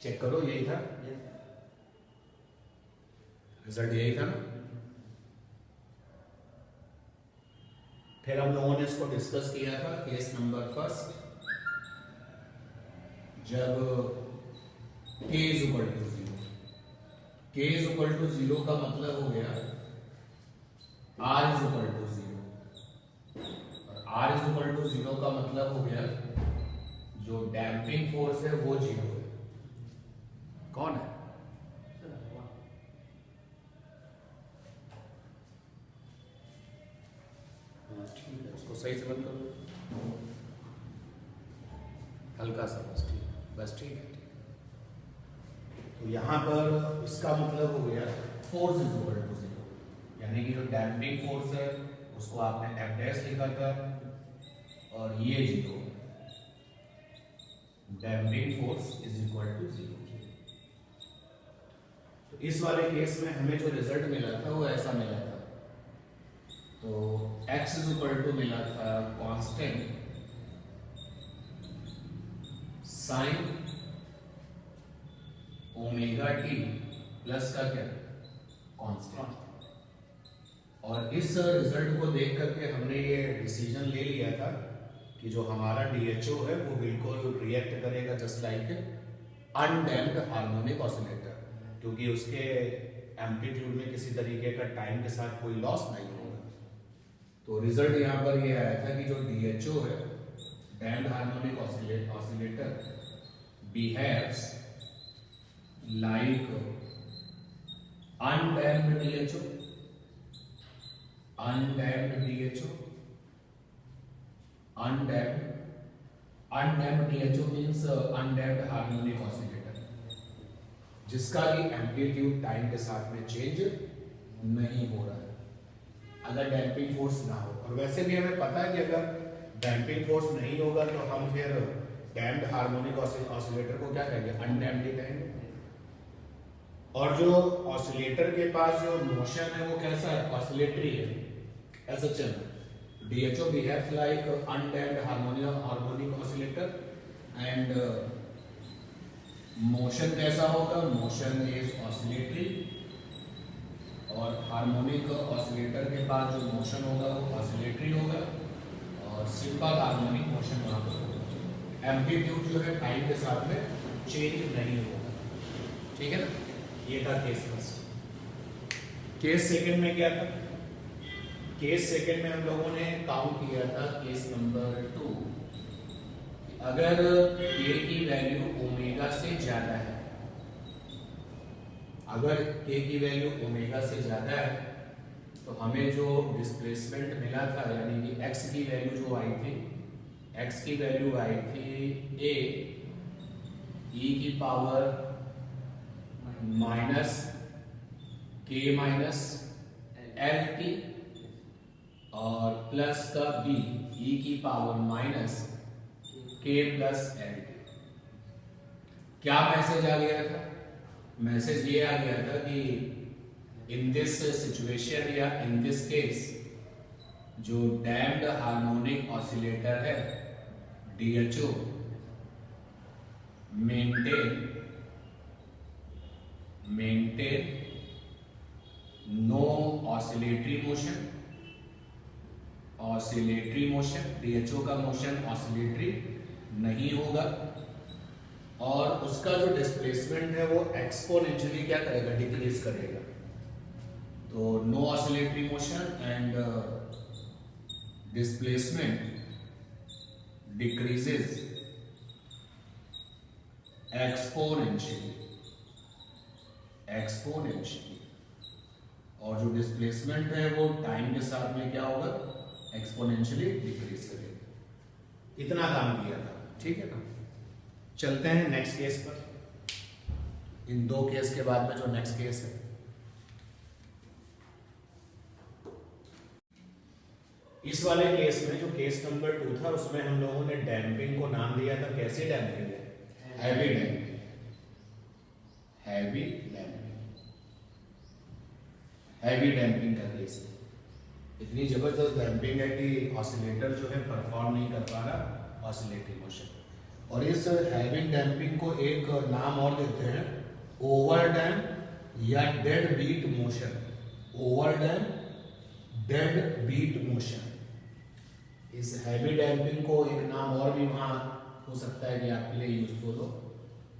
चेक करो, यही था रिजल्ट, यही था ना। फिर हम लोगों ने इसको डिस्कस किया था केस नंबर फर्स्ट, जब k is equal to 0। k is equal to 0 का मतलब हो गया r इज इक्वल टू 0, और r इज इक्वल टू 0 का मतलब हो गया जो डैम्पिंग फोर्स है वो 0 है। कौन है? ठीक है, उसको सही से बंद करो, हल्का सा बस, ठीक, बस ठीक है। तो यहाँ पर इसका मतलब हो गया फोर्स इज इक्वल टू 0, यानी कि जो डैम्पिंग फोर्स है उसको आपने एफ डैश लिखा था और ये 0, damping force is equal to 0। तो इस वाले केस में हमें जो रिजल्ट मिला था वो ऐसा मिला था। तो x इज इक्वल टू मिला था constant sign omega T plus का क्या कांस्टेंट, और इस रिजल्ट को देख करके हमने ये डिसीजन ले लिया था कि जो हमारा DHO है वो बिल्कुल रिएक्ट करेगा just like undamped harmonic oscillator, क्योंकि उसके एम्पलीट्यूड में किसी तरीके का टाइम के साथ कोई लॉस नहीं होगा। तो रिजल्ट यहाँ पर ये आया था कि जो DHO है, damped harmonic oscillator, behaves like undamped DHO, undamped DHO, undamped DHO means undamped harmonic oscillator, जिसका भी एम्पलीट्यूड टाइम के साथ में चेंज नहीं हो रहा है अगर डैम्पिंग फोर्स ना हो। और वैसे भी हमें पता है कि अगर डैम्पिंग फोर्स नहीं होगा तो हम फिर डैम्प्ड हार्मोनिक ऑसिलेटर को क्या कहेंगे? अनडैम्प्ड ही कहेंगे। और जो ऑसिलेटर के पास जो मोशन है वो कैसा है? ऑसिलेटरी है, ऐसा चल रहा है। DHO behaves like undamped harmonic oscillator and motion कैसा होगा? motion is oscillatory, और हार्मोनिक ऑसिलेटर के पास जो मोशन होगा वो ऑसिलेटरी होगा, और सिंपल हार्मोनिक मोशन वहां पर होगा। एम्पलीट्यूड जो है टाइम के साथ में चेंज नहीं होगा, ठीक है ना? ये था केस फर्स्ट। केस सेकंड में क्या था? केस सेकंड में हम लोगों ने काउंट किया था केस नंबर 2, अगर k की वैल्यू ओमेगा से ज्यादा है, अगर k की वैल्यू ओमेगा से ज्यादा है तो हमें जो डिस्प्लेसमेंट मिला था, यानी कि x की वैल्यू जो आई थी, x की वैल्यू आई थी a e की power minus k minus L T और प्लस का b e की power minus k plus L T. क्या मैसेज आ गया था? मैसेज ये आ गया था कि इन दिस सिचुएशन या इन दिस केस जो डैम्प्ड हार्मोनिक ऑसिलेटर है DHO maintain no oscillatory motion, oscillatory motion, DHO का मोशन ऑसिलेटरी नहीं होगा, और उसका जो डिस्प्लेसमेंट है वो एक्सपोनेंशियली क्या करेगा? डिक्रीज करेगा। तो no oscillatory motion and displacement decreases exponentially, और जो डिस्प्लेसमेंट है वो टाइम के साथ में क्या होगा? एक्सपोनेंशियली डिक्रीज करेगा। इतना काम किया था, ठीक है ना? चलते हैं नेक्स्ट केस पर। इन दो केस के बाद में जो नेक्स्ट केस है, इस वाले केस में जो केस नंबर 2 था उसमें हम लोगों ने डैम्पिंग को नाम दिया था, कैसी डैम्पिंग है? Heavy damping, heavy damping, heavy damping का केस है। इतनी जबरदस्त डैम्पिंग है कि ऑसिलेटर जो है परफॉर्म नहीं कर पा रहा ऑसिलेटरी मोशन। और इस हैवी डैम्पिंग को एक नाम और देते हैं ओवर डैम्प या dead beat motion, over damp dead beat motion. इस हैवी डैम्पिंग को एक नाम और भी वहां हो सकता है कि आपके लिए यूजफुल हो,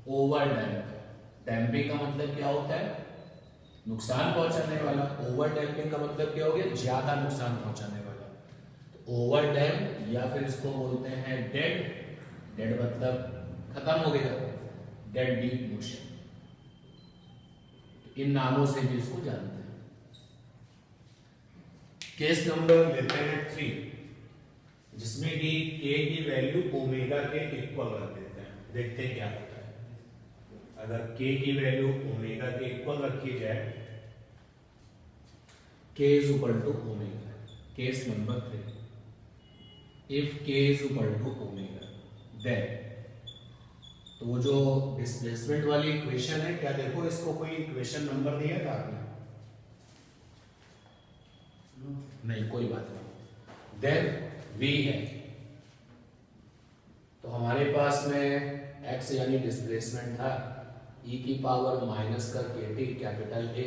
ओवर डैम्प। डैम्पिंग का मतलब क्या होता है? नुकसान पहुंचाने वाला। ओवर डैम्पिंग का मतलब क्या हो गया? ज्यादा नुकसान पहुंचाने वाला। तो ओवर डैम्प या फिर इसको बोलते हैं डेड। डेड मतलब खत्म हो गया, डेड बीट मोशन। इन नामों से भी इसको जानते हैं। केस नंबर लेते हैं 3, जिसमें कि k की वैल्यू ओमेगा के इक्वल रख देते हैं। देखते हैं क्या होता है। अगर k की वैल्यू ओमेगा के इक्वल रखी जाए, k is equal to omega. Case number 3, if k is equal to omega, then तो वो जो डिस्प्लेसमेंट वाली इक्वेशन है, क्या देखो इसको कोई इक्वेशन नंबर दिया था आपने? नहीं, कोई बात नहीं। देन v है, तो हमारे पास में x यानी डिस्प्लेसमेंट था, e की पावर माइनस का kt कैपिटल A,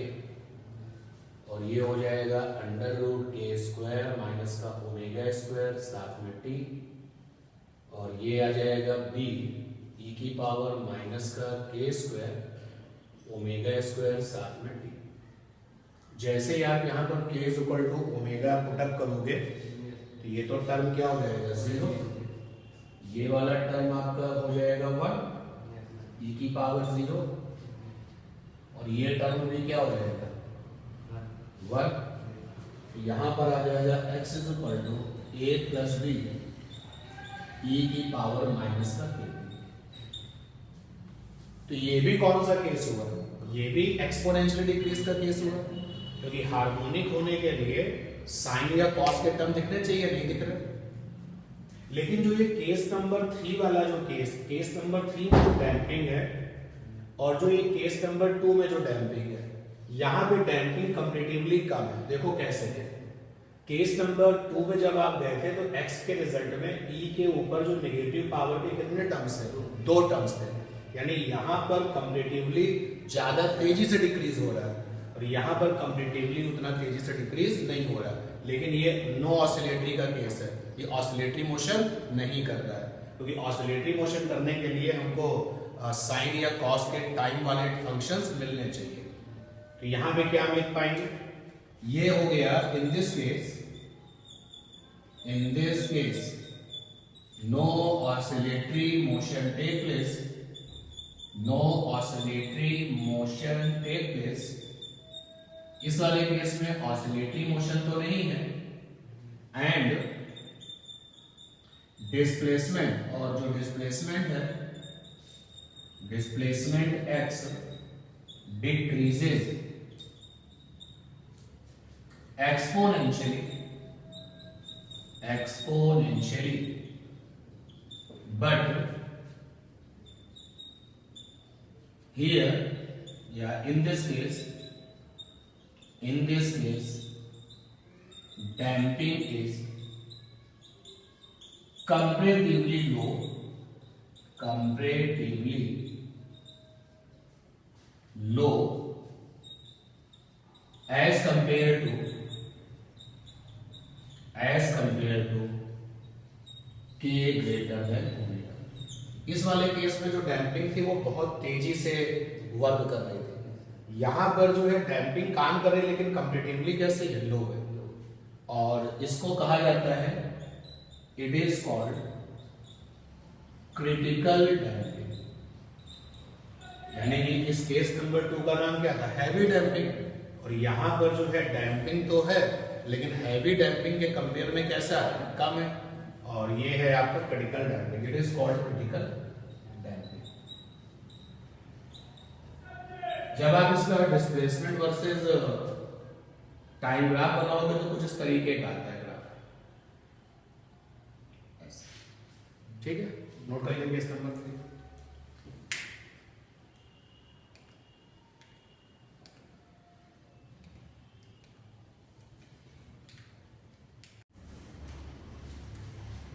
और ये हो जाएगा अंडर रूट के स्क्वायर माइनस का ओमेगा स्क्वायर साथ में t, और ये आ जाएगा b e की पावर माइनस का k स्क्वायर ओमेगा स्क्वायर साथ में t। जैसे ही आप यहाँ पर k is equal to omega put up करोगे तो ये तो टर्म क्या हो जाएगा? 0। ये वाला टर्म आपका हो जाएगा 1 e की पावर 0, और ये टर्म भी क्या हो जाएगा? 1। तो यहाँ पर आ जाएगा x is equal to a plus b e की पावर माइनस का k। तो ये भी कौन सा केस हुआ? ये भी एक्सपोनेंशियल डिक्रीज का केस हुआ, क्योंकि हार्मोनिक होने के लिए साइन या कॉस के टर्म दिखने चाहिए, नहीं दिख रहे। लेकिन जो ये केस नंबर 3 वाला जो केस नंबर 3 में जो डैम्पिंग है, और जो ये केस नंबर 2 में जो डैम्पिंग है, यहां पे डैम्पिंग कंपैरेटिवली कम है। देखो कैसे है। केस नंबर 2 में जब आप गए थे तो x के रिजल्ट में e के ऊपर जो नेगेटिव पावर के कितने टर्म्स थे? 2 टर्म्स थे। यानी यहां पर कंपैरेटिवली ज्यादा तेजी से डिक्रीज हो रहा है, और यहां पर कंपैरेटिवली उतना तेजी से डिक्रीज नहीं हो रहा। लेकिन ये नो ऑसिलेटरी का केस है, ये ऑसिलेटरी मोशन नहीं कर रहा है, क्योंकि ऑसिलेटरी मोशन करने के लिए हमको साइन या कॉस के टाइम वाले फंक्शंस मिलने चाहिए। तो यहां पे क्या लिख पाएंगे? ये हो गया in this case no oscillatory motion take place, no oscillatory motion take place. इस वाले केस में ऑसिलेटरी मोशन तो नहीं है, एंड डिस्प्लेसमेंट, और जो डिस्प्लेसमेंट है, displacement x decreases exponentially, but here, yeah, in this case damping is comparatively low as compared to k greater than omega। इस वाले केस में जो डैम्पिंग थी वो बहुत तेजी से वर्क कर रही थी। यहां पर जो है डैम्पिंग काम कर रही है, लेकिन कंपैरेटिवली कैसे लो है, और इसको कहा जाता है, it is called critical damping. यानी कि इस केस नंबर 2 का नाम क्या था? Heavy damping. और यहां पर जो है डैम्पिंग तो है, लेकिन हैवी डैम्पिंग के कंपेयर में कैसा है? कम है। और ये है आपका critical damping, it is called critical damping. जब आप इसका डिस्प्लेसमेंट वर्सेस टाइम ग्राफ बनाओगे तो कुछ इस तरीके का आता है ग्राफ। ठीक है, नोट करिए केस नंबर 3।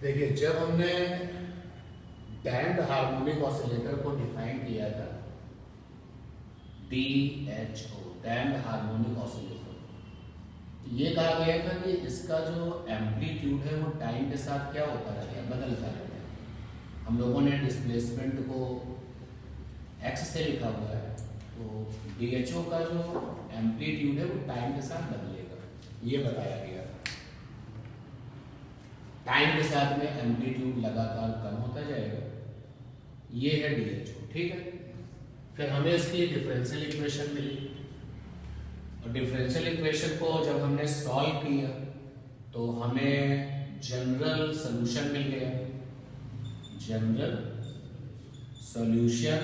देखिए, जब हमने डैम्प्ड हार्मोनिक ऑसिलेटर को डिफाइन किया था, DHO डैम्प्ड हार्मोनिक ऑसिलेटर, ये कहा गया था कि इसका जो एम्पलीट्यूड है वो टाइम के साथ क्या होता रहता है, बदलता रहता है। हम लोगों ने डिस्प्लेसमेंट को एक्स से लिखा हुआ है, तो DHO का जो एम्पलीट्यूड है वो टाइम के साथ बदलेगा, ये बताया गया था। टाइम के साथ में एम्पलीट्यूड लगातार कम होता जाएगा, ये है DHO, ठीक है। फिर हमें इसकी डिफरेंशियल इक्वेशन मिली, और डिफरेंशियल इक्वेशन को जब हमने सॉल्व किया तो हमें जनरल सॉल्यूशन मिल गया। General solution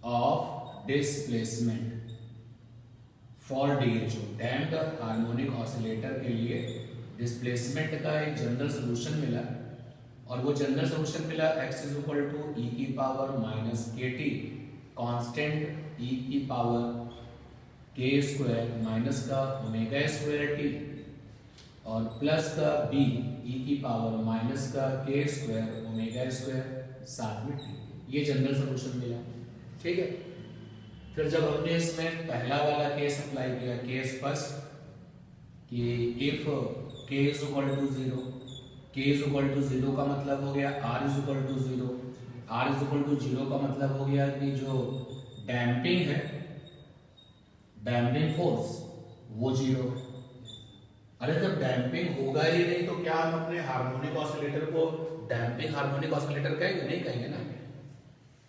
of displacement for DHO, damped harmonic oscillator के लिए डिस्प्लेसमेंट का एक जनरल सॉल्यूशन मिला, और वो जनरल सॉल्यूशन मिला x is equal to e की power minus kt, constant e की पावर k स्क्वायर माइनस का ओमेगा स्क्वायर t, और प्लस का b e की पावर माइनस का k स्क्वायर ओमेगा स्क्वायर साथ में t, ये जनरल सॉल्यूशन मिला, ठीक है। फिर जब हमने इसमें पहला वाला केस अप्लाई किया, केस फर्स्ट, कि if k is equal to 0, k is equal to 0 का मतलब हो गया r is equal to 0, r is equal to 0 का मतलब हो गया कि जो डैम्पिंग है, डैम्पिंग फोर्स वो 0। अरे जब डैम्पिंग होगा ही नहीं तो क्या हम अपने हार्मोनिक ऑसिलेटर को डैम्पिंग हार्मोनिक ऑसिलेटर कहेंगे? नहीं कहेंगे ना।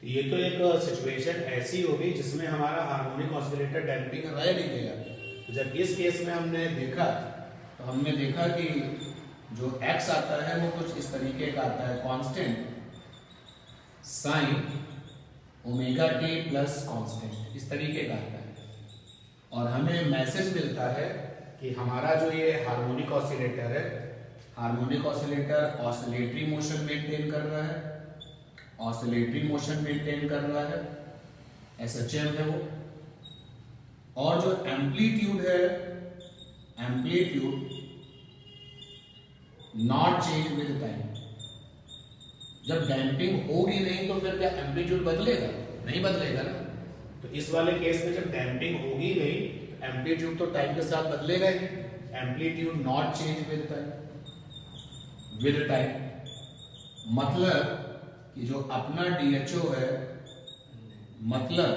तो ये तो एक सिचुएशन ऐसी होगी जिसमें हमारा हार्मोनिक ऑसिलेटर डैम्पिंग रह नहीं देगा। तो जब इस केस में हमने देखा तो हमने देखा कि जो x आता है वो कुछ इस तरीके का आता है, constant sign omega T plus constant, इस तरीके का आता है। और हमें मैसेज मिलता है कि हमारा जो ये हार्मोनिक ऑसिलेटर है, harmonic oscillator oscillatory motion maintain कर रहा है, ऑसिलेटरी मोशन मेंटेन कर रहा है, SHM है वो। और जो एम्पलीट्यूड है, amplitude not change with time. जब डैम्पिंग होगी नहीं तो फिर क्या एम्पलीट्यूड बदलेगा? नहीं बदलेगा ना। तो इस वाले केस में जब डैम्पिंग होगी नहीं, एम्पलीट्यूड तो टाइम के साथ बदलेगा ही। Amplitude not change with time, with time मतलब कि जो अपना DHO है, मतलब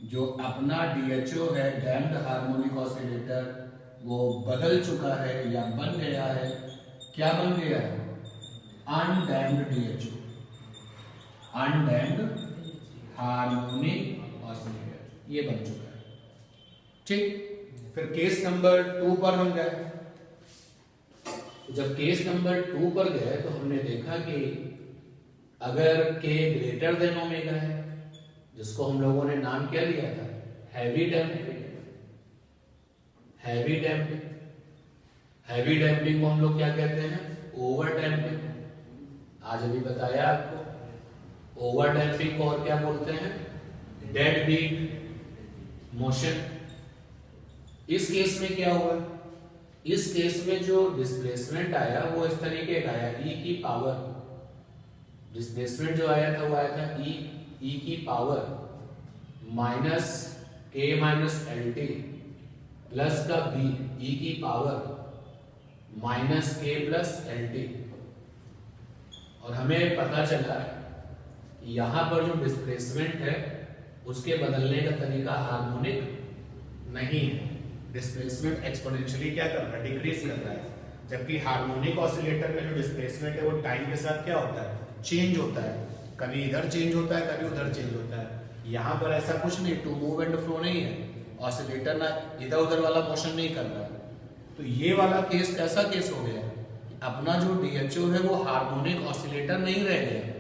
जो अपना DHO है, डैम्प्ड हार्मोनिक ऑसिलेटर, वो बदल चुका है या बन गया है। क्या बन गया है? Undamped DHO, undamped harmonic oscillator, ये बन चुका है, ठीक। फिर केस नंबर 2 पर हम गए। जब केस नंबर 2 पर गए तो हमने देखा कि अगर k ग्रेटर देन ओमेगा है, जिसको हम लोगों ने नाम क्या दिया था? Heavy damping. Heavy damping, heavy damping को हम लोग क्या कहते हैं? Over damping. आज अभी बताया आपको। ओवर डैम्पिंग को और क्या बोलते हैं? Dead beat motion. इस केस में क्या हुआ? इस केस में जो डिस्प्लेसमेंट आया वो इस तरीके का आया, e की पावर, डिस्प्लेसमेंट जो आया था वो आया था e की power minus k minus L T plus का b e की power minus k plus L T. और हमें पता चला कि यहाँ पर जो डिस्प्लेसमेंट है उसके बदलने का तरीका हार्मोनिक नहीं है। डिस्प्लेसमेंट एक्सपोनेंशियली क्या कर रहा है? डिक्रीज कर रहा है। जबकि हार्मोनिक ऑसिलेटर में जो डिस्प्लेसमेंट है वो टाइम के साथ क्या होता है? चेंज होता है। कभी इधर चेंज होता है, कभी उधर चेंज होता है। यहाँ पर ऐसा कुछ नहीं, टू मूव एंड फ्लो नहीं है। ऑसिलेटर ना इधर उधर वाला मोशन नहीं कर रहा है। तो ये वाला केस कैसा केस हो गया? अपना जो DHO है वो हार्मोनिक ऑसिलेटर नहीं रह गया।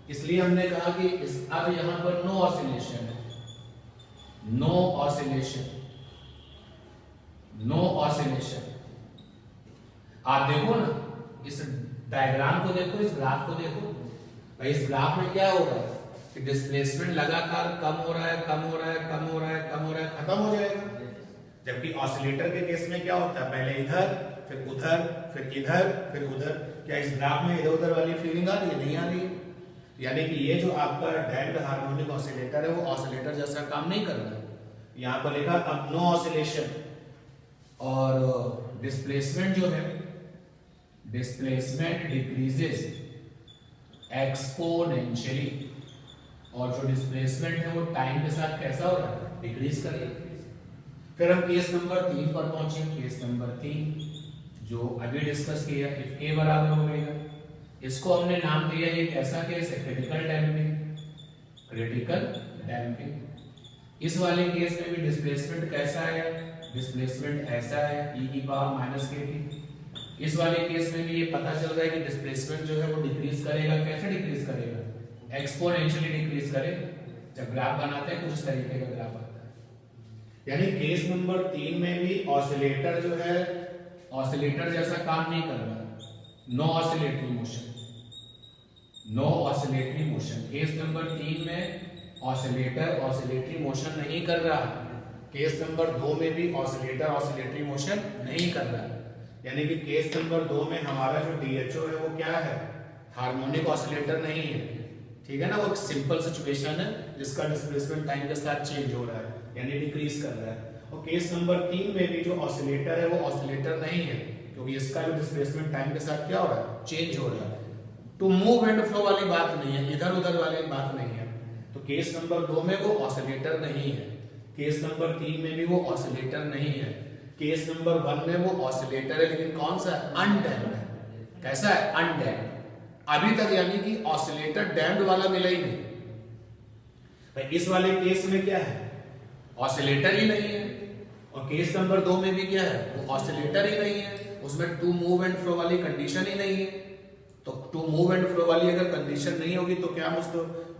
इसलिए हमने कहा कि अब यहाँ पर नो ऑसिलेशन है, नो ऑसिलेशन, नो ऑसिलेशन। आप देखो ना, इस डायग्राम को देखो, इस ग्राफ को देखो भाई। इस ग्राफ में क्या हो रहा है कि डिस्प्लेसमेंट लगातार कम हो रहा है, कम हो रहा है, कम हो रहा है, कम हो रहा है, खत्म हो जाएगा। जबकि ऑसिलेटर के केस में क्या होता है? पहले इधर, फिर उधर, फिर इधर, फिर उधर। क्या इस ग्राफ में इधर उधर वाली फीलिंग आ रही है? नहीं आ रही है। यानी कि ये जो आपका डैम्प्ड हार्मोनिक ऑसिलेटर है वो ऑसिलेटर जैसा काम नहीं कर रहा है। यहाँ पर लिखा अब नो ऑसिलेशन, और डिस्प्लेसमेंट जो है, डिस्प्लेसमेंट डिक्रीजेस एक्सपोनेंशियली, और जो डिस्प्लेसमेंट है वो टाइम के साथ कैसा हो रहा है, डिक्रीज कर रहा है। फिर हम केस नंबर 3 पर पहुंचे। केस नंबर 3 जो अभी डिस्कस किया, इफ के बराबर ओमेगा, इसको हमने नाम दिया, ये कैसा केस है, क्रिटिकल डैम्पिंग, क्रिटिकल डैम्पिंग। इस वाले केस में भी डिस्प्लेसमेंट कैसा है, डिस्प्लेसमेंट ऐसा है, e की पावर माइनस के टी। इस वाले केस में भी ये पता चल रहा है कि डिस्प्लेसमेंट जो है वो डिक्रीज करेगा। कैसे डिक्रीज करेगा, एक्सपोनेंशियली डिक्रीज करेगा। जब ग्राफ बनाते हैं कुछ इस तरीके का ग्राफ आता है। यानी केस नंबर 3 में भी ऑसिलेटर जो है ऑसिलेटर जैसा काम नहीं कर रहा, no oscillatory motion, no oscillatory motion. Case number 3 में ऑसिलेटर ऑसिलेटरी मोशन नहीं कर रहा। केस नंबर 2 में भी ऑसिलेटर ऑसिलेटरी मोशन नहीं कर रहा। यानी कि केस नंबर 2 में हमारा जो डीएचओ है वो क्या है, हार्मोनिक ऑसिलेटर नहीं है। ठीक है ना, वो एक सिंपल सिचुएशन है जिसका डिस्प्लेसमेंट टाइम के साथ चेंज हो रहा है, यानी डिक्रीज कर रहा है। और केस नंबर 3 में भी जो ऑसिलेटर है वो ऑसिलेटर नहीं है, क्योंकि इसका जो डिस्प्लेसमेंट टाइम के साथ क्या हो रहा है, चेंज हो रहा है। टू मूव एंड फ्लो वाली बात नहीं है, इधर उधर वाली बात नहीं है। तो केस नंबर 2 में वो ऑसिलेटर नहीं है, केस नंबर 3 में भी वो ऑसिलेटर नहीं है, केस नंबर 1 में वो ऑसिलेटर है, लेकिन कौन सा, अनडैम्प्ड है। कैसा है, अनडैम्प्ड। अभी तक यानी कि ऑसिलेटर डैम्प्ड वाला मिला ही नहीं भाई। इस वाले केस में क्या है, ऑसिलेटर ही नहीं है। और केस नंबर 2 में भी क्या है, वो ऑसिलेटर ही नहीं है, उसमें टू मूव एंड फ्लो वाली कंडीशन ही नहीं है। तो टू मूव एंड फ्लो वाली अगर कंडीशन नहीं होगी तो क्या हम उस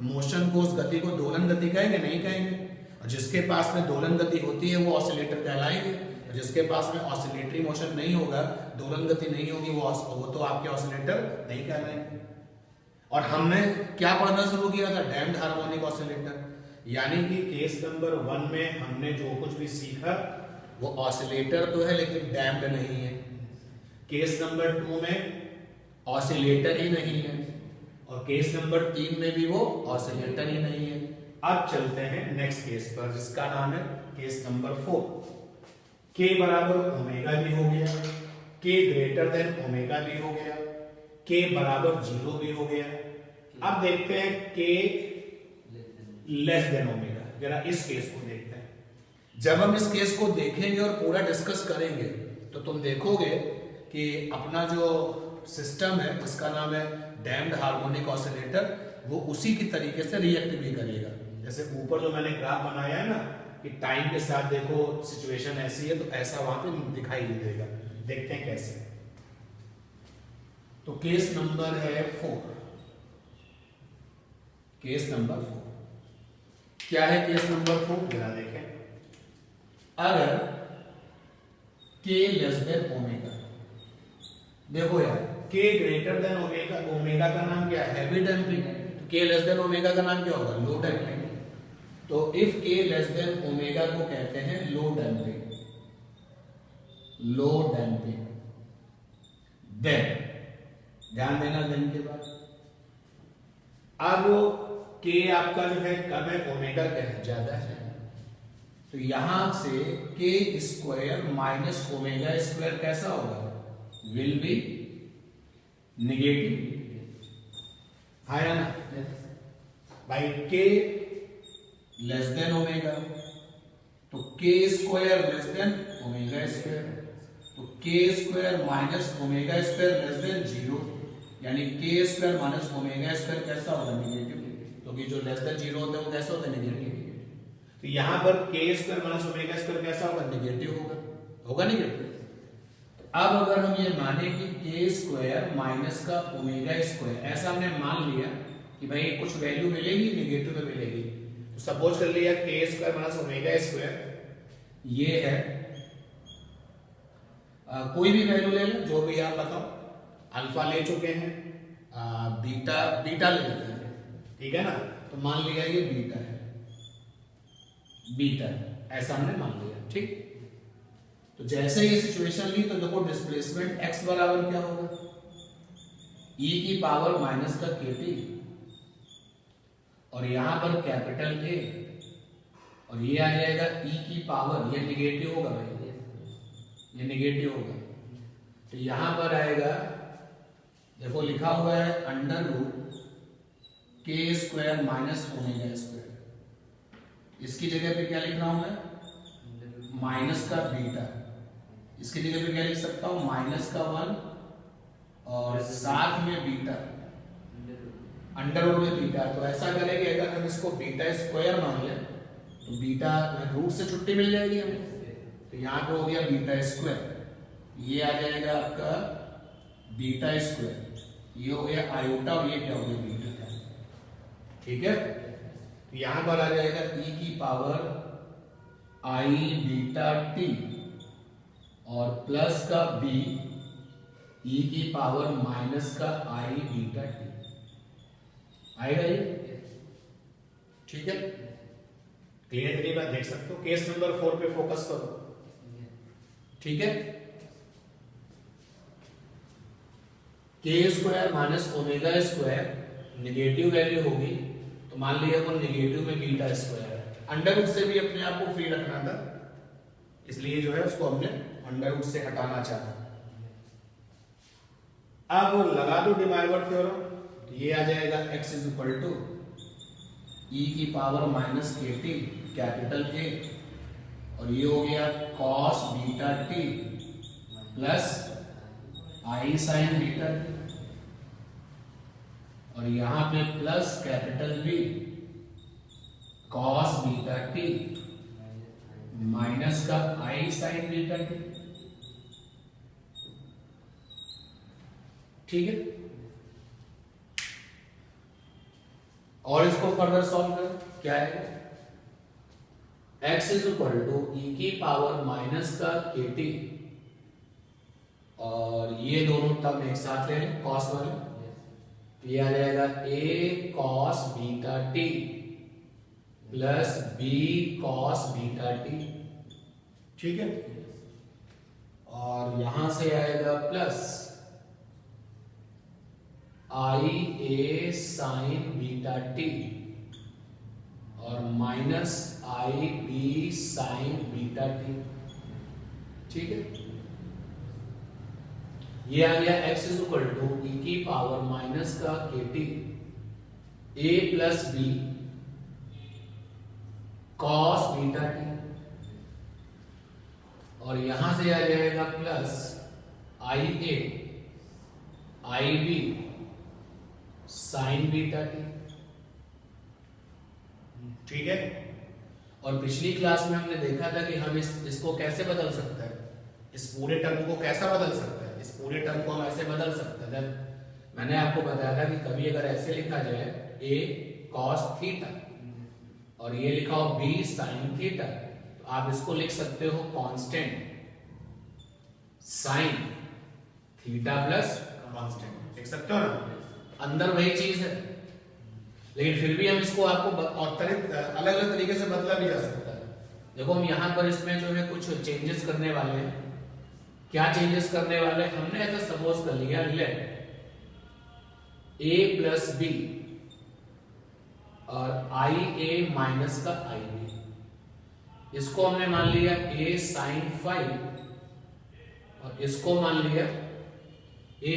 मोशन को, उस गति को दोलन गति कहेंगे, नहीं कहेंगे। और जिसके पास में दोलन गति होती है वो ऑसिलेटर कहलाएंगे, जिसके पास में ऑसिलेटरी मोशन नहीं होगा, दोलन गति नहीं होगी, वो तो आपके ऑसिलेटर नहीं कहलाएंगे। और हमने क्या पढ़ना शुरू किया था, डैम्प्ड हार्मोनिक ऑसिलेटर। यानी कि केस नंबर 1 में हमने जो कुछ भी सीखा वो ऑसिलेटर तो है लेकिन डैम्प्ड नहीं है। केस नंबर 2 में ऑसिलेटर ही नहीं है, और केस नंबर 3 में भी वो ऑसिलेटर ही नहीं है। अब चलते हैं नेक्स्ट केस पर, जिसका नाम है केस नंबर 4। के बराबर ओमेगा भी हो गया, के ग्रेटर देन ओमेगा भी हो गया, के बराबर 0 भी हो गया। अब देखते हैं के लेस देन ओमेगा। जरा इस केस को देखते हैं। जब हम इस केस को देखेंगे और पूरा डिस्कस करेंगे तो तुम देखोगे कि अपना जो सिस्टम है उसका नाम है डैम्प्ड हार्मोनिक ऑसिलेटर, वो उसी की तरीके से रिएक्ट भी करेगा। जैसे ऊपर जो मैंने ग्राफ बनाया है ना कि टाइम के साथ देखो सिचुएशन ऐसी है तो ऐसा वहां पे दिखाई नहीं देगा। देखते हैं कैसे। तो केस नंबर है 4। केस नंबर 4 क्या है, केस नंबर 4 जरा देखें। अगर के लेस देन ओमेगा, देखो यार के ग्रेटर देन ओमेगा, ओमेगा का नाम क्या है, हैवी डैम्पिंग। तो के लेस देन ओमेगा का नाम क्या होगा, लो डैम्पिंग। तो इफ के लेस देन ओमेगा को कहते हैं लो डैम्पिंग, लो डैम्पिंग। देन ध्यान देना, देन के बाद अब के आपका जो है कम है, ओमेगा क्या है, ज्यादा है। तो यहां से के स्क्वायर माइनस ओमेगा स्क्वायर कैसा होगा, विल बी नेगेटिव, है ना भाई। के लेस देन ओमेगा, तो के square less than omega square, तो के square minus omega square less than 0, यानी के स्क्वायर माइनस ओमेगा स्क्वायर कैसा होगा, नेगेटिव। क्योंकि जो लेस देन 0 होता है वो कैसा होता है, नेगेटिव। तो यहां पर के स्क्वायर माइनस ओमेगा स्क्वायर कैसा होगा, नेगेटिव होगा, होगा नेगेटिव। अब अगर हम ये माने कि के स्क्वायर माइनस का ओमेगा स्क्वायर, ऐसा हमने मान लिया कि भाई कुछ वैल्यू मिलेगी, नेगेटिव में मिलेगी। तो सपोज कर लिया के स्क्वायर माइनस ओमेगा स्क्वायर ये है, कोई भी वैल्यू ले लो, जो भी आप बताओ। अल्फा ले चुके हैं, बीटा बीटा ले लेते हैं, ठीक है ना। तो मान लिया ये बीटा है, बीटा ऐसा हमने मान लिया, ठीक। तो जैसे ये सिचुएशन ली तो देखो डिस्प्लेसमेंट x बराबर क्या होगा, e की पावर माइनस का kt, और यहां पर कैपिटल A, और ये आ जाएगा e की पावर, ये निगेटिव होगा भाई, ये नेगेटिव होगा। तो यहां पर आएगा, देखो लिखा हुआ है अंडर रूट के स्क्वायर माइनस ओमेगा स्क्वायर। इसकी जगह पे क्या लिख रहा हूं मैं, माइनस का बीटा। इसकी जगह पे क्या लिख सकता हूं, माइनस का 1 और साथ में बीटा, अंडर रूट में बीटा। तो ऐसा करेंगे, अगर हम इसको बीटा स्क्वायर मान लें तो बीटा रूट से छुट्टी मिल जाएगी हमें। तो यहाँ पे हो गया बीटा स्क्वायर, ये आ जाएगा आपका बीटा स्क्वायर, ये हो गया आयोटा और ये क्या हो गया बीटा। ठीक है, तो यहां पर आ जाएगा e की पावर आई बीटा टी और प्लस का b e की पावर माइनस का आई बीटा टी आएगा ये। ठीक है, क्लियरली बात देख सकते हो। केस नंबर 4 पे फोकस करो। ठीक है, के square minus omega square negative value होगी, तो मान लिया वो निगेटिव में बीटा स्क्वायर है। अंडर रूट से भी अपने आप को फ्री रखना था, इसलिए जो है उसको हमने अंडर रूट से हटाना चाहा। अब लगा दो डिमाइवर थ्योरम, तो ये आ जाएगा x is equal to e की power minus k t capital A, और ये हो गया कॉस बीटा टी प्लस आई साइन बीटा टी, और यहां पे plus capital B cos beta t minus का आई साइन बीटा टी। ठीक है, और इसको फर्दर सॉल्व कर क्या है, x is equal to e की पावर माइनस का के टी, और ये दोनों टर्म एक साथ ले लें कॉस वाले, ये आ जाएगा a cos beta t plus b cos beta t. ठीक है, और यहां से आएगा plus i a sine beta t और minus i b sine beta t. ठीक है, ये आ गया x is equal to e की पावर माइनस का k t a plus b cos beta t, और यहां से आ जाएगा plus i a i b sine beta t. ठीक है, और पिछली क्लास में हमने देखा था कि हम इसको कैसे बदल सकते हैं, इस पूरे टर्म को कैसा बदल सकते हैं, इस पूरे टर्म को हम ऐसे बदल सकते हैं। मैंने आपको बताया था कि कभी अगर ऐसे लिखा जाए a cos थीटा और ये लिखा हो b sin थीटा, तो आप इसको लिख सकते हो constant sin theta plus constant, लिख सकते हो ना, अंदर वही चीज है, लेकिन फिर भी हम इसको आपको अलग अलग तरीके से बदला भी जा सकता है। देखो हम यहां पर इसमें जो है कुछ चेंजेस करने वाले हैं। क्या चेंजेस करने वाले, हमने ऐसा सपोज कर लिया लेट a प्लस बी और आई ए माइनस का आई बी, इसको हमने मान लिया a साइन फाइव और इसको मान लिया a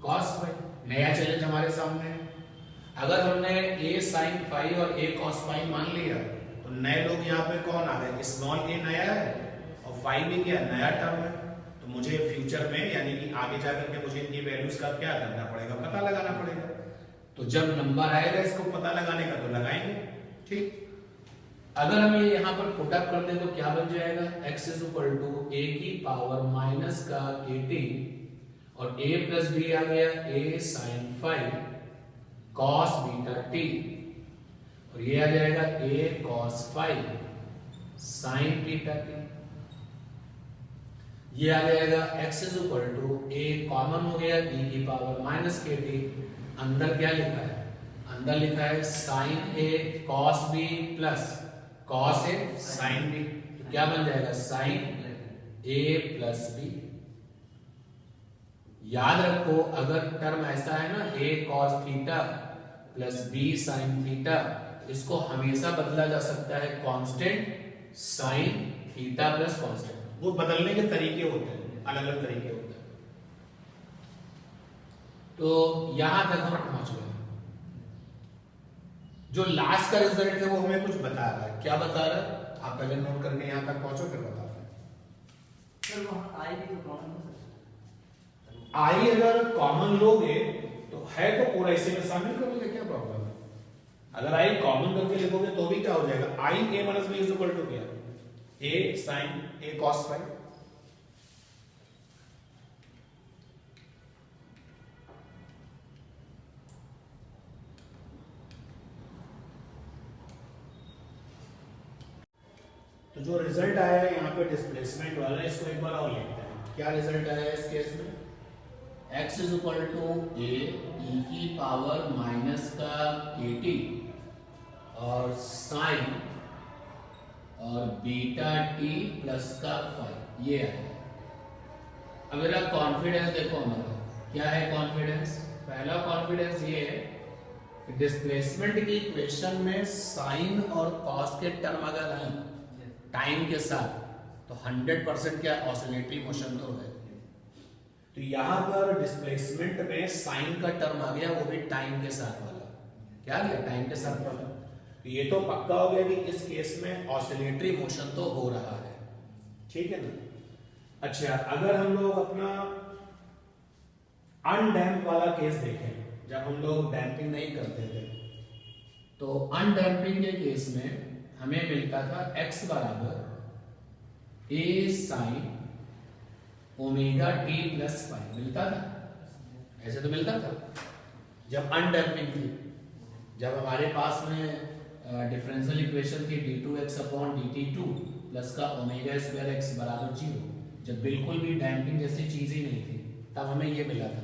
कॉस फाइव। नया चैलेंज हमारे सामने है। अगर हमने a साइन फाइव और a कॉस फाइव मान लिया तो नए लोग यहाँ पे कौन आ गए, स्मॉल a नया है और फाइव भी क्या नया टर्म है। तो मुझे फ्यूचर में यानी कि आगे जाकर के मुझे इनकी वैल्यूज का क्या करना पड़ेगा, पता लगाना पड़ेगा। तो जब नंबर आएगा इसको पता लगाने का तो लगाएंगे। ठीक, अगर हम ये यहाँ पर पुट अप कर दे तो क्या बन जाएगा, x is equal to a की पावर माइनस का के टी और a प्लस बी आ गया a sine five cos beta t, और ये आ जाएगा a cos five sine beta t. ये आ जाएगा x is equal to a common हो गया e की पावर माइनस के टी, अंदर क्या लिखा है, अंदर लिखा है sine a cos b plus cos a sine b, तो क्या बन जाएगा साइन a प्लस b। याद रखो अगर टर्म ऐसा है ना a cos theta plus b sin theta, इसको हमेशा बदला जा सकता है constant sin theta plus constant. वो बदलने के तरीके होते हैं, अलग अलग तरीके होते हैं। तो यहां तक हम पहुंच गए। जो लास्ट का रिजल्ट है वो हमें कुछ बता रहा है। क्या बता रहा है? आप पहले नोट करके यहां तक पहुंचो फिर बता रहे हैं। सर वहां आई भी तो कॉमन हो सकता है। आई अगर कॉमन लोगे तो है तो पूरा इसी में शामिल कर लोगे, क्या प्रॉब्लम है? अगर आई कॉमन करके लिखोगे तो भी क्या हो जाएगा? I A minus B is equal to क्या? A sine A cos phi. तो जो रिजल्ट आया है यहाँ पे डिस्प्लेसमेंट वाला, इसको एक बार और लिखते हैं। क्या रिजल्ट आया है इस केस में? x is equal to A E की पावर माइनस का kt और साइन और बीटा टी प्लस का फाइव, ये है। अब मेरा कॉन्फिडेंस देखो हमारा क्या है। कॉन्फिडेंस, पहला कॉन्फिडेंस ये है कि डिस्प्लेसमेंट की इक्वेशन में साइन और कॉस के टर्म अगर आए टाइम के साथ तो 100% क्या ऑसिलेटरी मोशन तो है। तो यहां पर डिस्प्लेसमेंट में साइन का टर्म आ गया, वो भी टाइम के साथ वाला। क्या आ गया? टाइम के साथ वाला। तो ये तो पक्का हो गया कि इस केस में ऑसिलेटरी मोशन तो हो रहा है, ठीक है ना। अच्छा, अगर हम लोग अपना अनडैम्प वाला केस देखें, जब हम लोग डैम्पिंग नहीं करते थे, तो अनडैम्पिंग के केस में हमें मिलता था x बराबर A sine omega T plus five, मिलता था। ऐसे तो मिलता था जब अनडैम्पिंग थी। जब हमारे पास में डिफरेंशियल इक्वेशन थी d2x अपॉन dt2 प्लस का ओमेगा स्क्वायर x बराबर 0, जब बिल्कुल भी डैम्पिंग जैसी चीज ही नहीं थी, तब हमें ये मिला था।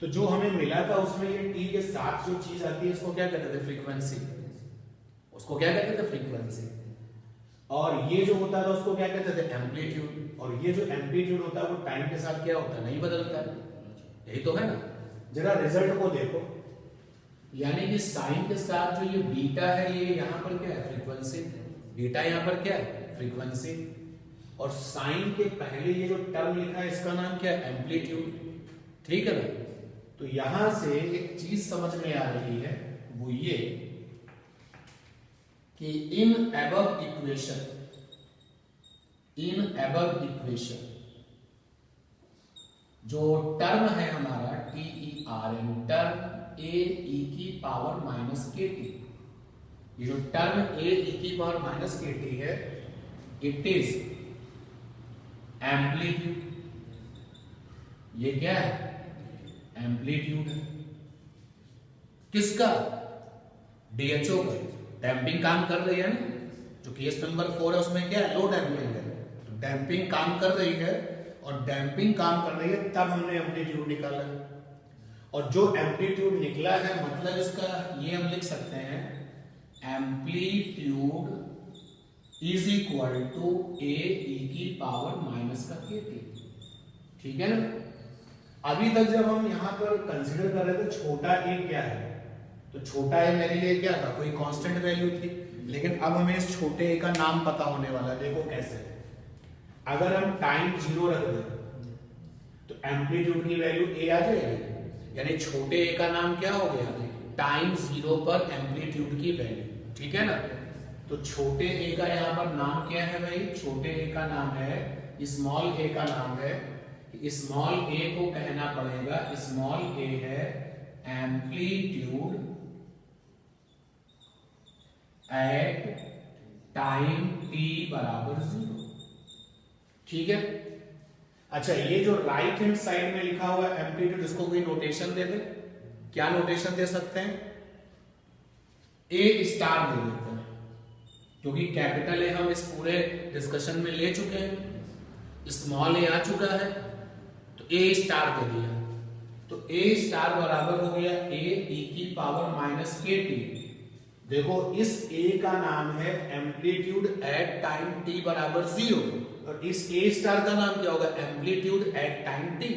तो जो हमें मिला था उसमें ये t के साथ जो चीज आती है इसको क्या कहते थे? फ्रीक्वेंसी। उसको क्या कहते थे? फ्रीक्वेंसी। और ये जो होता था उसको क्या कहते थे? एम्पलीट्यूड। और ये जो एम्पलीट्यूड होता है वो टाइम के साथ क्या होता है? नहीं बदलता है। यही तो है ना। जरा रिजल्ट को देखो, यानी कि साइन के साथ जो ये बीटा है, ये यहाँ पर क्या है? फ्रीक्वेंसी। बीटा यहाँ पर क्या है? फ्रीक्वेंसी। और साइन के पहले ये जो टर्म लिखा है इसका नाम क्या है? एम्पलीट्यूड। ठीक है ना। तो यहां से एक चीज समझ में आ रही है, वो ये कि इन अबव इक्वेशन जो टर्म है हमारा T E R N, term A E की पावर माइनस के टी, ये जो टर्म ए ई की पावर माइनस के टी है, इट इज एम्पलीट्यूड। ये क्या है? एम्पलीट्यूड है। किसका? डीएचओ का। डैम्पिंग काम कर रही है ना, जो केस नंबर 4 है उसमें क्या है? लो डैम्पिंग है। तो डैम्पिंग काम कर रही है, और डैम्पिंग काम कर रही है तब हमने एम्पलीट्यूड निकाला है। और जो एम्पलीट्यूड निकला है मतलब इसका ये हम लिख सकते हैं, amplitude is equal to A E की पावर माइनस का के टी। ठीक है ना। अभी तक जब हम यहां पर कंसीडर कर रहे थे छोटा ए क्या है, तो छोटा ए मेरे लिए क्या था? कोई कांस्टेंट वैल्यू थी। लेकिन अब हमें इस छोटे ए का नाम पता होने वाला है। देखो कैसे। अगर हम टाइम 0 रख दें तो एम्पलीट्यूड की वैल्यू ए आ जाएगी, यानी छोटे ए का नाम क्या हो गया? टाइम 0 पर एम्पलीट्यूड की वैल्यू। ठीक है ना। तो छोटे ए का यहां पर नाम क्या है भाई? छोटे ए का नाम है, स्मॉल ए का नाम है, स्मॉल ए को कहना पड़ेगा, स्मॉल ए है एम्पलीट्यूड एट टाइम t बराबर 0। ठीक है। अच्छा, ये जो राइट हैंड साइड में लिखा हुआ है एम्पलीट्यूड, इसको कोई नोटेशन दे दे। क्या नोटेशन दे सकते हैं? ए स्टार दे देते हैं, क्योंकि कैपिटल ए हम इस पूरे डिस्कशन में ले चुके हैं, स्मॉल ए आ चुका है, तो ए स्टार दे दिया। तो ए स्टार बराबर हो गया ए ई की पावर माइनस के टी। देखो इस ए का नाम है एम्पलीट्यूड एट टाइम टी बराबर 0, और इस ए स्टार का नाम क्या होगा? Amplitude at time t.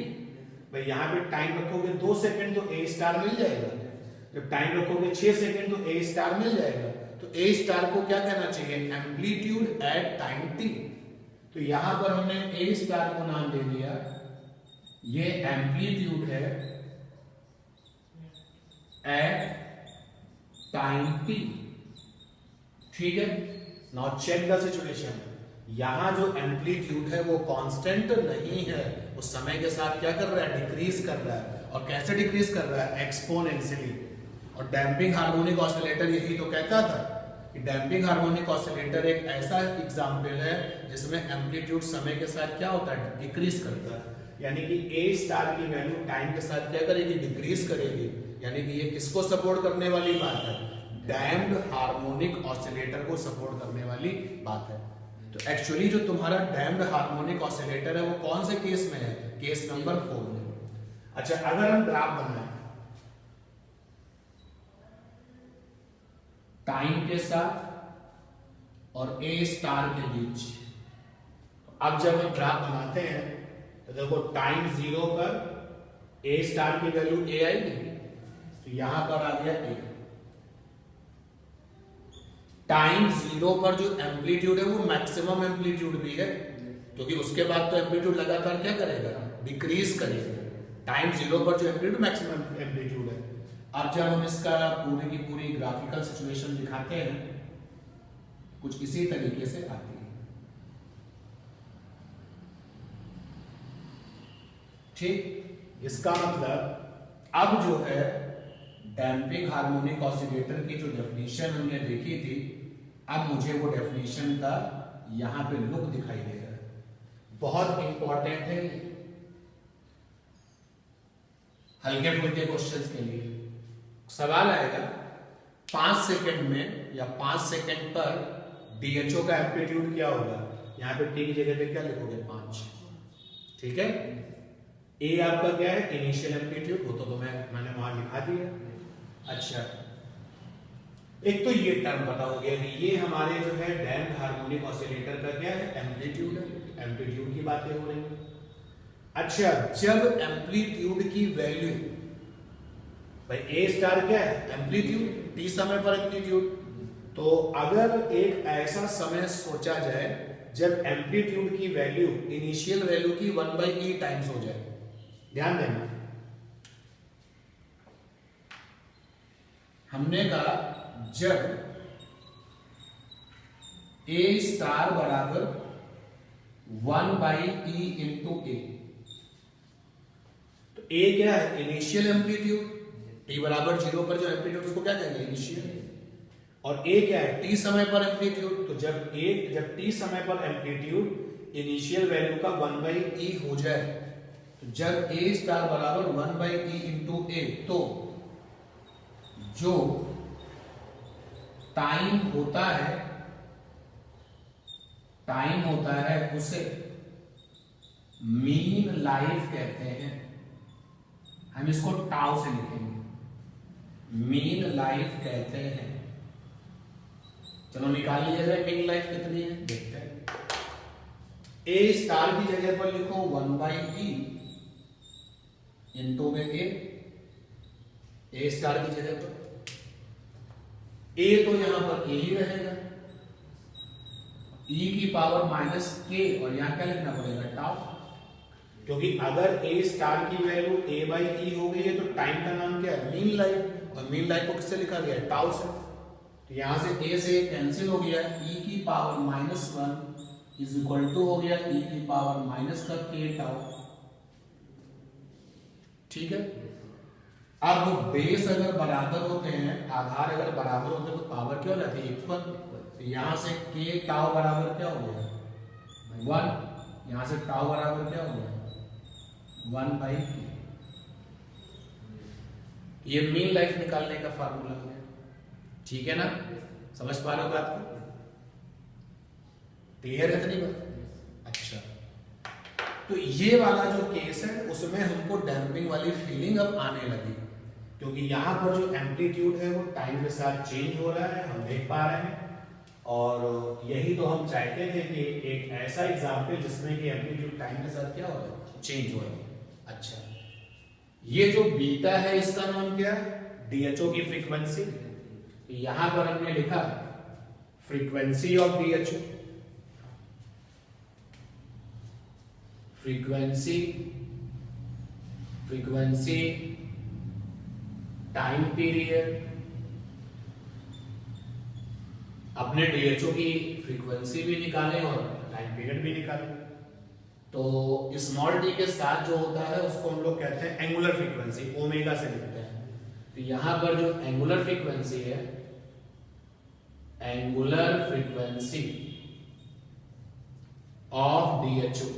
भाई यहां पे टाइम रखोगे 2 सेकंड तो ए स्टार मिल जाएगा, जब टाइम रखोगे 6 सेकंड तो ए स्टार मिल जाएगा। तो ए स्टार को क्या कहना चाहिए? Amplitude at time t. तो यहां पर हमने ए स्टार को नाम दे दिया, ये एम्पलीट्यूड है एट टाइम टी। ठीक है, नाउ चेक द सिचुएशन। यहां जो एम्पलीट्यूड है वो कांस्टेंट नहीं है, वो समय के साथ क्या कर रहा है, डिक्रीज कर रहा है। और कैसे डिक्रीज कर रहा है, एक्सपोनेंशियली। और डैम्पिंग हार्मोनिक ऑसिलेटर यही तो कहता था कि डैम्पिंग हार्मोनिक ऑसिलेटर एक ऐसा एग्जाम्पल है जिसमें एम्पलीट्यूड समय के साथ क्या होता है, डिक्रीज करता है। यानी कि ए स्टार की वैल्यू टाइम के साथ क्या करेगी, डिक्रीज करेगी। यानी कि ये किसको सपोर्ट करने वाली बात है, डैम्प्ड हार्मोनिक ऑसिलेटर को सपोर्ट करने वाली बात है। तो एक्चुअली जो तुम्हारा डैम्प्ड हार्मोनिक ऑसिलेटर है वो कौन से केस में है, केस नंबर 4 में। अच्छा, अगर हम ग्राफ बनाएं टाइम के साथ और ए स्टार के बीच, अब जब हम ग्राफ बनाते हैं तो देखो टाइम 0 पर ए स्टार की वैल्यू ए आएगी, तो यहां पर आ गया ए। टाइम 0 पर जो एम्पलीट्यूड है वो मैक्सिमम एम्पलीट्यूड भी है, क्योंकि उसके बाद तो एम्पलीट्यूड लगातार क्या करेगा, डिक्रीज करेगा। टाइम 0 पर जो एम्पलीट्यूड मैक्सिमम एम्पलीट्यूड है। अब जब हम इसका पूरी की पूरी ग्राफिकल सिचुएशन दिखाते हैं, कुछ इसी तरीके से आती है। ठीक, इसका मतलब अब जो है डैम्पिंग हार्मोनिक ऑसिलेटर की जो डेफिनेशन हमने देखी थी, अब मुझे वो डेफिनेशन का यहां पे लुक दिखाई दे रहा है। बहुत इंपॉर्टेंट है हल्के फुल्के क्वेश्चंस के लिए। सवाल आएगा 5 सेकंड में या 5 सेकंड पर डीएचओ का एम्पलीट्यूड क्या होगा, यहां पे टी की जगह पे क्या लिखोगे, 5। ठीक है, ए आपका क्या है, इनिशियल एम्पलीट्यूड, वो तो मैंने वहां लिखा दिया। अच्छा, एक तो ये टर्म पता हो गया कि ये हमारे जो है डैम्प्ड हार्मोनिक ऑसिलेटर का क्या है, एम्पलीट्यूड है। एम्पलीट्यूड की बातें हो रही है। अच्छा, जब एम्पलीट्यूड की वैल्यू, भाई ए स्टार क्या है, एम्पलीट्यूड, टी समय पर एम्पलीट्यूड। तो अगर एक ऐसा समय सोचा जाए जब एम्पलीट्यूड की वैल्यू इनिशियल वैल्यू की 1/e टाइम्स हो जाए, ध्यान देना, हमने कहा जब ए स्टार बराबर 1/e इंटू ए, तो ए क्या है, इनिशियल एम्पलीट्यूड, टी बराबर 0 पर जो एम्पलीट्यूड उसको क्या कहेंगे, इनिशियल। और ए क्या है, टी समय पर एम्पलीट्यूड। तो जब टी समय पर एम्पलीट्यूड इनिशियल वैल्यू का 1/e हो जाए, तो जब ए स्टार बराबर 1/e इंटू ए, तो जो टाइम होता है उसे मीन लाइफ कहते हैं। हम इसको टाउ से लिखेंगे, मीन लाइफ कहते हैं। चलो निकाल लिया जाए मीन लाइफ कितनी है, देखते हैं। ए स्टार की जगह पर लिखो 1/e इंटू में ए स्टार की जगह पर ए, तो यहां पर ए ही रहेगा, e की पावर -k, और यहां क्या लिखना पड़ेगा, टाउ। क्योंकि अगर ए स्टार की वैल्यू a/e हो गई है तो टाइम का नाम क्या है, मीन लाइफ। और मीन लाइफ को किससे लिखा गया है, टाउ से। तो यहां से a से कैंसिल हो गया, e की पावर -1 इज इक्वल टू हो गया e की पावर -k टाउ। ठीक है, अब बेस अगर बराबर होते हैं, आधार अगर बराबर होते हैं तो पावर क्या हो जाती है, इक्वल। तो यहां से k टाउ बराबर क्या हो गया, 1, यहां से टाउ बराबर क्या हो गया, 1/k। ये मीन लाइफ निकालने का फार्मूला है। ठीक है ना, समझ पा रहे हो बात को, क्लियर है इतनी बात। अच्छा, तो ये वाला जो केस है उसमें हमको डैम्पिंग वाली फीलिंग अब आने लगी, क्योंकि यहां पर जो एम्पलीट्यूड है वो टाइम के साथ चेंज हो रहा है, हम देख पा रहे हैं। और यही तो हम चाहते थे कि एक ऐसा एग्जाम्पल जिसमें कि एम्पलीट्यूड टाइम के साथ क्या हो रहा है, चेंज हो रहा है। अच्छा, ये जो बीटा है इसका नाम क्या है, डीएचओ की फ्रीक्वेंसी। यहां पर हमने लिखा frequency of DHO. Frequency time period, अपने डीएचओ की फ्रीक्वेंसी भी निकालें और टाइम पीरियड भी निकालें। तो स्मॉल डी के साथ जो होता है उसको हम लोग कहते हैं एंगुलर फ्रीक्वेंसी, ओमेगा से लिखते हैं। तो यहां पर जो एंगुलर फ्रीक्वेंसी है, एंगुलर फ्रीक्वेंसी ऑफ डीएचओ,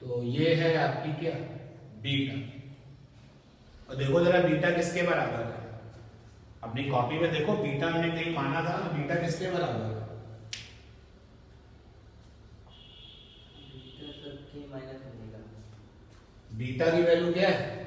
तो ये है आपकी क्या, बीटा। और देखो जरा बीटा किसके बराबर है, अपनी कॉपी में देखो बीटा हमने कहीं माना था, बीटा किसके बराबर है? बीटा की वैल्यू क्या है?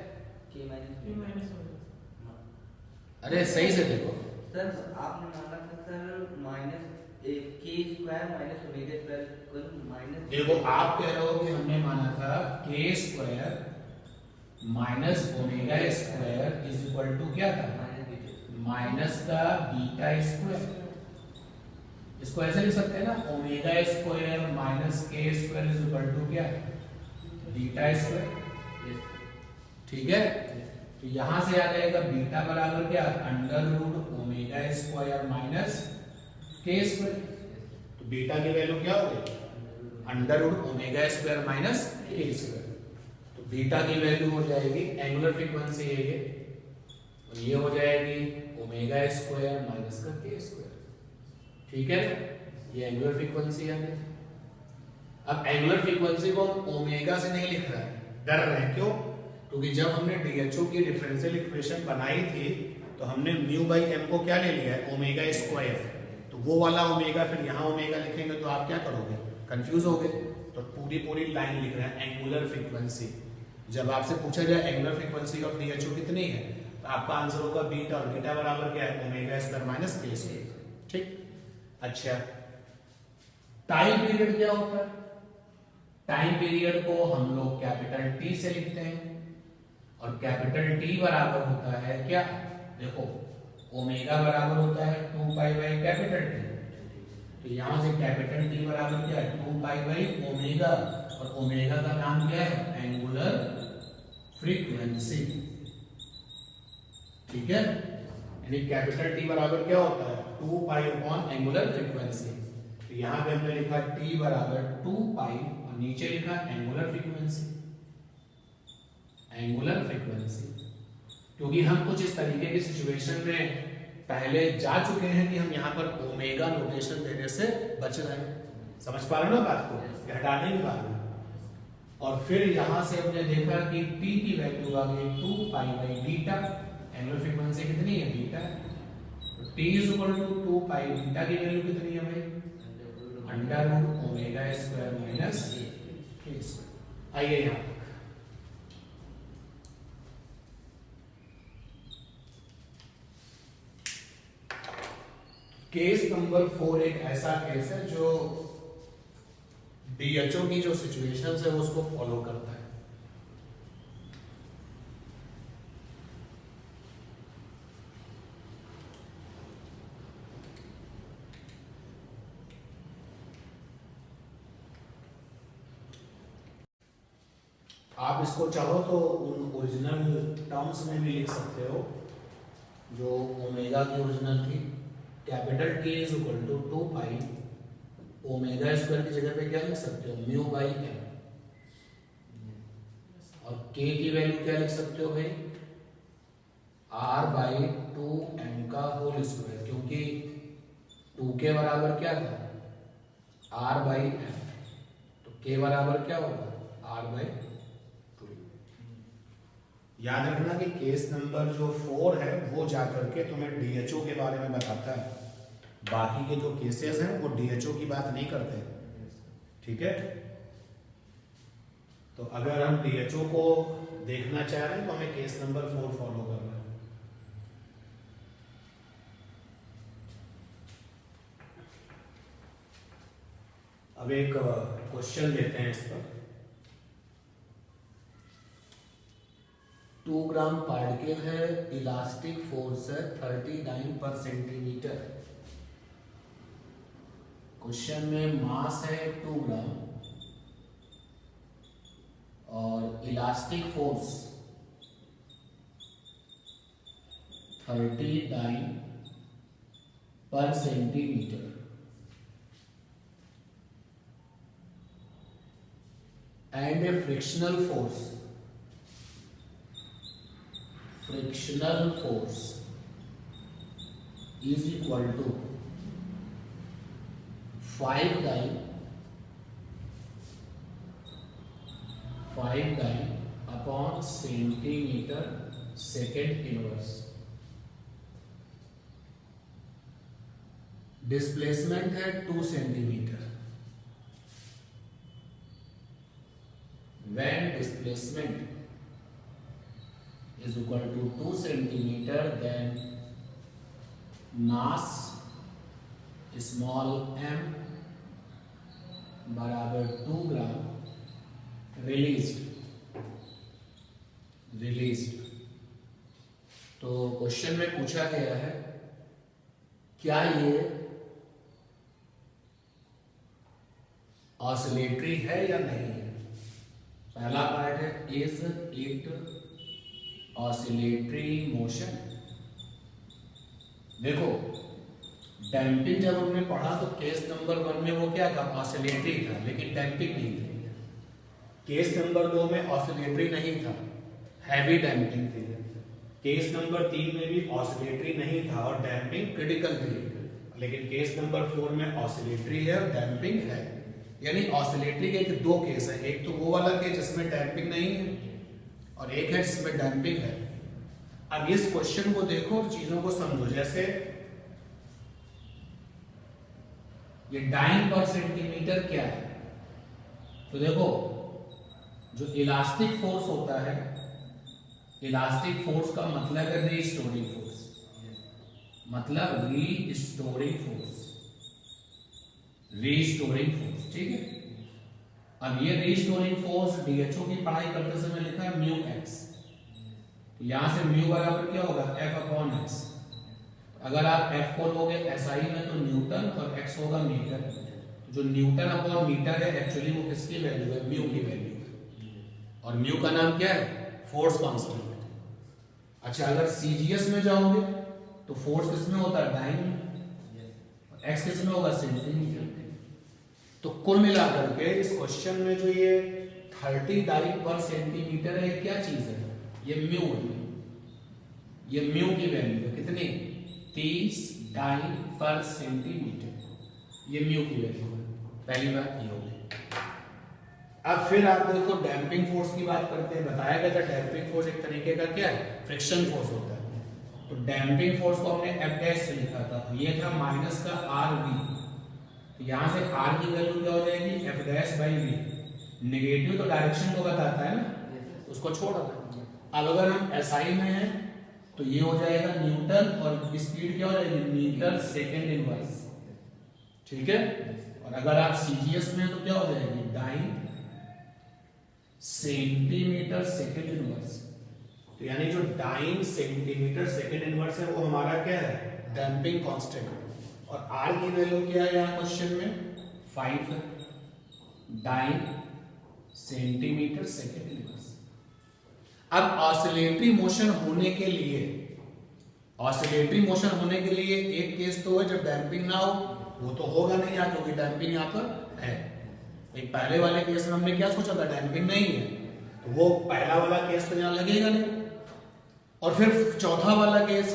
अरे सही से देखो सर, आपने माना था sir minus k square minus omega square minus. देखो आप कह रहे हो कि हमने माना था k square minus omega square is equal to क्या था, माइनस का बीटा स्क्वायर। इसको ऐसे लिख सकते हैं ना, omega square minus k square is equal to क्या, बीटा स्क्वायर। ठीक है, तो यहां से आ जाएगा बीटा बराबर क्या, under root omega square minus k square. तो बीटा की वैल्यू क्या हो गई, under root omega square minus k square. तो बीटा की वैल्यू हो जाएगी, एंगुलर फ्रीक्वेंसी है ये, और ये हो जाएगी ओमेगा स्क्वायर माइनस का के स्क्वायर। ठीक है, ये एंगुलर फ्रीक्वेंसी है। अब एंगुलर फ्रीक्वेंसी को हम ओमेगा से नहीं लिख रहे हैं, डर रहे हैं, क्यों? क्योंकि जब हमने डीएचओ की डिफरेंशियल इक्वेशन बनाई थी तो हमने म्यू बाई एम को क्या ले लिया है, ओमेगा स्क्वायर। तो वो वाला ओमेगा फिर यहाँ ओमेगा लिखेंगे तो आप क्या करोगे, कंफ्यूज हो गए। तो पूरी लाइन लिख रहे हैं एंगुलर फ्रीक्वेंसी। जब आपसे पूछा जाए एंगुलर फ्रीक्वेंसी ऑफ डीएचओ कितनी है, तो आपका आंसर होगा बीटा, और बीटा बराबर क्या है, omega square minus k square. ठीक, अच्छा टाइम पीरियड क्या होता है? टाइम पीरियड को हम लोग कैपिटल टी से लिखते हैं, और कैपिटल टी बराबर होता है क्या, देखो ओमेगा बराबर होता है 2 पाई बाई कैपिटल टी। तो यहां से कैपिटल टी बराबर क्या है, 2 पाई बाई ओमेगा, और ओमेगा का नाम क्या है, एंगुलर फ्रीक्वेंसी। ठीक है, यानी कैपिटल टी बराबर क्या होता है, 2 पाई अपॉन एंगुलर फ्रीक्वेंसी। तो यहां पे हमने लिखा टी बराबर 2 पाई, और नीचे लिखा एंगुलर फ्रीक्वेंसी, एंगुलर फ्रीक्वेंसी। क्योंकि हम कुछ इस तरीके की सिचुएशन में पहले जा चुके हैं कि हम यहाँ पर ओमेगा नोटेशन देने से बच रहे हैं। समझ पा रहे हो ना बात को, हटाने की बात है। और फिर यहाँ से हमने देखा कि टी की वैल्यू आ गई 2 pi by beta, angular frequency कितनी है, बीटा। तो t is equal to 2 pi, beta की वैल्यू कितनी है भाई, under root omega square minus k square. आइए यहाँ केस नंबर 4 एक ऐसा केस है जो डीएचओ की जो सिचुएशन है उसको फॉलो करता है। आप इसको चाहो तो उन ओरिजिनल टर्म्स में भी लिख सकते हो जो ओमेगा की ओरिजिनल थी। Capital t is equal to 2 pi omega square की जगह पे क्या लिख सकते हो, म्यू बाई एम। और के की वैल्यू क्या लिख सकते हो भाई, आर बाई 2m का होल स्क्वायर, क्योंकि 2 के बराबर क्या था, आर बाई एम। तो के बराबर क्या होगा, आर बाई 2। याद रखना कि केस नंबर जो 4 है वो जाकर के तुम्हें डीएचओ के बारे में बताता है, बाकी के जो केसेस हैं वो डीएचओ की बात नहीं करते। ठीक है, तो अगर हम डीएचओ को देखना चाह रहे हैं तो हमें केस नंबर 4 फॉलो करना है। अब एक क्वेश्चन लेते हैं इस पर। 2 ग्राम पार्टिकल है, इलास्टिक फोर्स है 39 पर सेंटीमीटर। क्वेश्चन में मास है 2 ग्राम, और इलास्टिक फोर्स 30 डाइन पर centimetre and a frictional force is equal to 5 dyne upon centimeter second inverse. Displacement है 2 centimetre. When displacement is equal to 2 centimeter, then mass small m बराबर 2 ग्राम released. तो question में पूछा गया है क्या ये ऑसिलेटरी है या नहीं है. पहला पार्ट है इज इट ऑसिलेटरी मोशन. देखो डैम्पिंग जब हमने पढ़ा तो केस नंबर 1 में वो क्या था, ऑसिलेटरी था, लेकिन डैम्पिंग नहीं थी. केस नंबर 2 में ऑसिलेटरी नहीं था, हैवी डैम्पिंग थी. केस नंबर 3 में भी ऑसिलेटरी नहीं था और डैम्पिंग क्रिटिकल थी. लेकिन केस नंबर 4 में ऑसिलेटरी है और डैम्पिंग है. यानी ऑसिलेटरी के 2 केस है. एक तो वो वाला केस जिसमें डैम्पिंग नहीं है और एक है जिसमें डैम्पिंग है. अब इस क्वेश्चन को देखो, चीजों को समझो. जैसे ये डाइन पर सेंटीमीटर क्या है, तो देखो जो इलास्टिक फोर्स होता है, इलास्टिक फोर्स का मतलब है रीस्टोरिंग फोर्स. ठीक है. अब ये रीस्टोरिंग फोर्स डीएचओ की पढ़ाई करते समय लिखा है म्यू एक्स. तो यहां से म्यू बराबर क्या होगा, एफ अपॉन एक्स. अगर आप एफ को लोगे एसआई में तो न्यूटन और एक्स होगा मीटर. तो जो न्यूटन अपॉन मीटर है एक्चुअली वो किसकी वैल्यू है, म्यू की वैल्यू है. और म्यू का नाम क्या है, फोर्स कांस्टेंट. अच्छा अगर सीजीएस में जाओगे तो फोर्स किसमें होता है, डाइन में. एक्स किसमें होगा, सेंटीमीटर. तो कुल मिलाकर के इस क्वेश्चन में जो ये 30 डाइन पर सेंटीमीटर है, क्या चीज है, ये म्यू है. ये म्यू की वैल्यू है कितनी, 30 डाइन पर सेंटीमीटर. ये म्यू की वैल्यू है. पहली बात ये हो गई. अब फिर आप देखो डैम्पिंग फोर्स की बात करते हैं. बताया गया था डैम्पिंग फोर्स एक तरीके का क्या है, फ्रिक्शन फोर्स होता है. तो डैम्पिंग फोर्स को हमने एफ डैश से लिखा था. ये था माइनस का आर वी. तो यहां से आर की वैल्यू क्या हो जाएगी, f dash by v. Negative तो डायरेक्शन को बताता है ना, उसको छोड़ दो. अब अगर हम एसआई में हैं तो ये हो जाएगा न्यूटन और स्पीड क्या हो जाएगी, मीटर सेकेंड इनवर्स. ठीक है. और अगर आप सीजीएस में तो क्या हो जाएगी, डाइन सेंटीमीटर सेकेंड इनवर्स. तो यानी जो डाइन सेंटीमीटर सेकेंड इनवर्स है वो हमारा क्या है, डैम्पिंग कांस्टेंट. और आर की वैल्यू क्या है यहाँ क्वेश्चन में, 5 है. Dyne centimetre second inverse. अब ऑसिलेटरी मोशन होने के लिए एक केस तो है जब डैम्पिंग ना हो. वो तो होगा नहीं यहाँ, क्योंकि डैम्पिंग यहाँ पर है. एक पहले वाले केस में हमने क्या सोचा था, डैम्पिंग नहीं है, तो वो पहला वाला केस तो यहाँ लगेगा नहीं. और फिर चौथा वाला केस,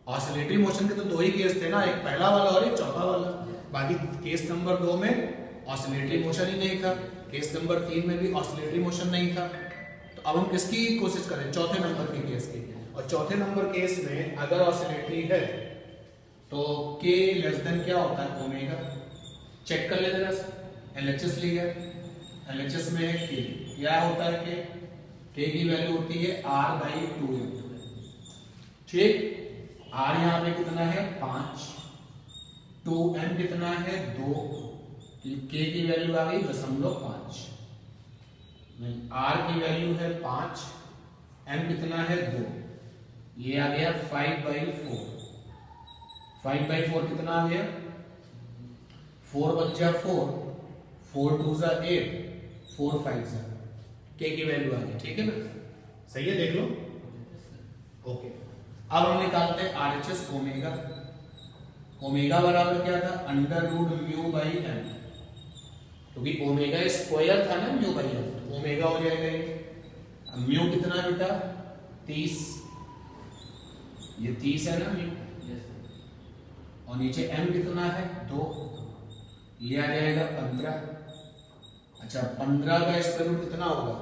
ऑसिलेटरी मोशन के तो 2 ही केस थे ना, एक पहला वाला और एक चौथा वाला. बाकी केस नंबर 2 में ऑसिलेटरी मोशन ही नहीं था. केस नंबर 3 में भी ऑसिलेटरी मोशन नहीं था. तो अब हम किसकी कोशिश करें, चौथे नंबर के केस की. और चौथे नंबर केस में अगर ऑसिलेटरी है तो के लेस देन क्या होता है, ओमेगा. चेक कर लेते हैं. एलएचएस लिया, एलएचएस में है के. क्या होता है के की वैल्यू होती है आर बाई 2m. ठीक. आर यहाँ पे कितना है, 5. 2m कितना है, 2. के की वैल्यू आ गई 0.5. नहीं, आर की वैल्यू है 5, m कितना है 2. ये आ गया 5/4. 5/4 कितना आ गया, 4 बच जा 4, 4 2 8, 4 5 जा के की वैल्यू आ गई, ठीक है ना, सही है, देख लो। ओके, अब हम निकालते हैं आरएचएस ओमेगा। ओमेगा बराबर क्या था, under root mu by m, क्योंकि ओमेगा स्क्वायर था ना म्यू बाई एम, तो ओमेगा हो जाएगा ये। अब म्यू कितना है बेटा, 30, ये 30 है ना म्यू, और नीचे एम कितना है 2, ये आ जाएगा 15। अच्छा 15 का स्क्वायर रूट कितना होगा,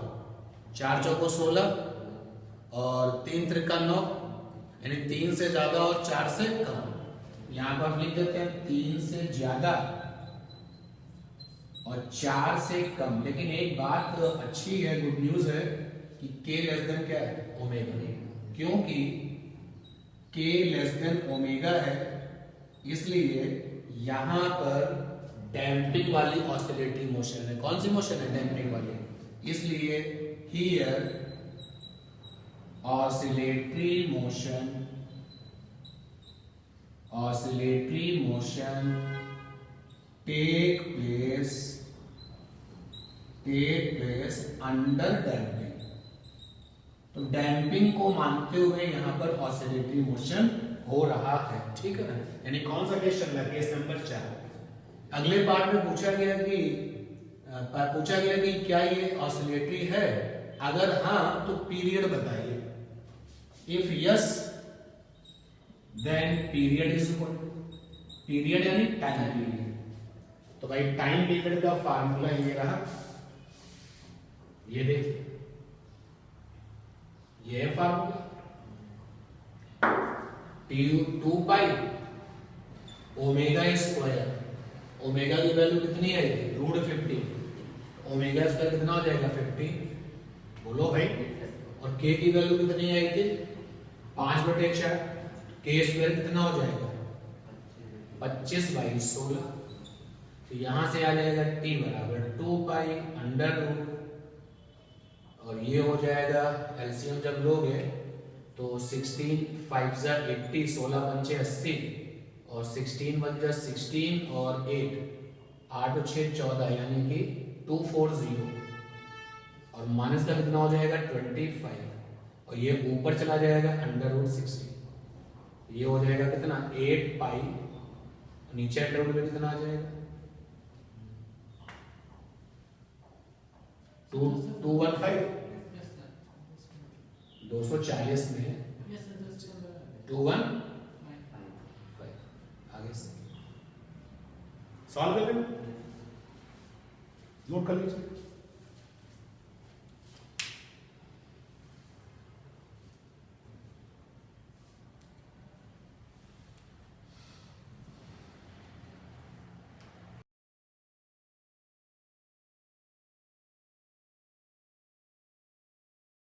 4 चौको 16 और 3 त्रिका 9, यानी 3 से ज्यादा और 4 से कम। यहां पर लिख देते हैं 3 से ज्यादा और 4 से कम। लेकिन एक बात अच्छी है, गुड न्यूज है कि k लेस देन क्या है, ओमेगा, क्योंकि k लेस देन ओमेगा है, इसलिए यहां पर डैम्पिंग वाली ऑसिलेटरी मोशन है। कौन सी मोशन है, डैम्पिंग वाली, इसलिए here oscillatory motion take place under damping. तो डैम्पिंग को मानते हुए यहां पर ऑसिलेटरी मोशन हो रहा है, ठीक है ना। यानी कौन सा केस चल रहा है, केस नंबर 4। अगले पार्ट में पूछा गया कि क्या ये ऑसिलेटरी है, अगर हाँ तो पीरियड बताइए। If yes then period is equal, period यानी टाइम पीरियड। तो भाई टाइम पीरियड का फार्मूला ये रहा, ये देखिए, ये है formula, 2 pi omega square, omega की वैल्यू कितनी आएगी, √50, ओमेगा स्क्वायर कितना हो जाएगा 50, बोलो भाई, और k की वैल्यू कितनी आएगी 5/4, k स्क्वायर कितना हो जाएगा 25/16। तो यहां से आ जाएगा t बराबर 2 पाई अंडर रूट, और ये हो जाएगा एलसीएम जब लोगे तो 16 5 जा 80, 16 पंचे 80 और 16 1 जा 16 और 8 8 और 6 14, यानी कि 240, और माइनस का कितना हो जाएगा 25, और ये ऊपर चला जाएगा अंडर रूट 60, ये हो जाएगा कितना 8 पाई, नीचे अंडर रूट में कितना आ जाएगा 215, 240 में 215, आगे से सॉल्व कर लेंगे, नोट कर लीजिए।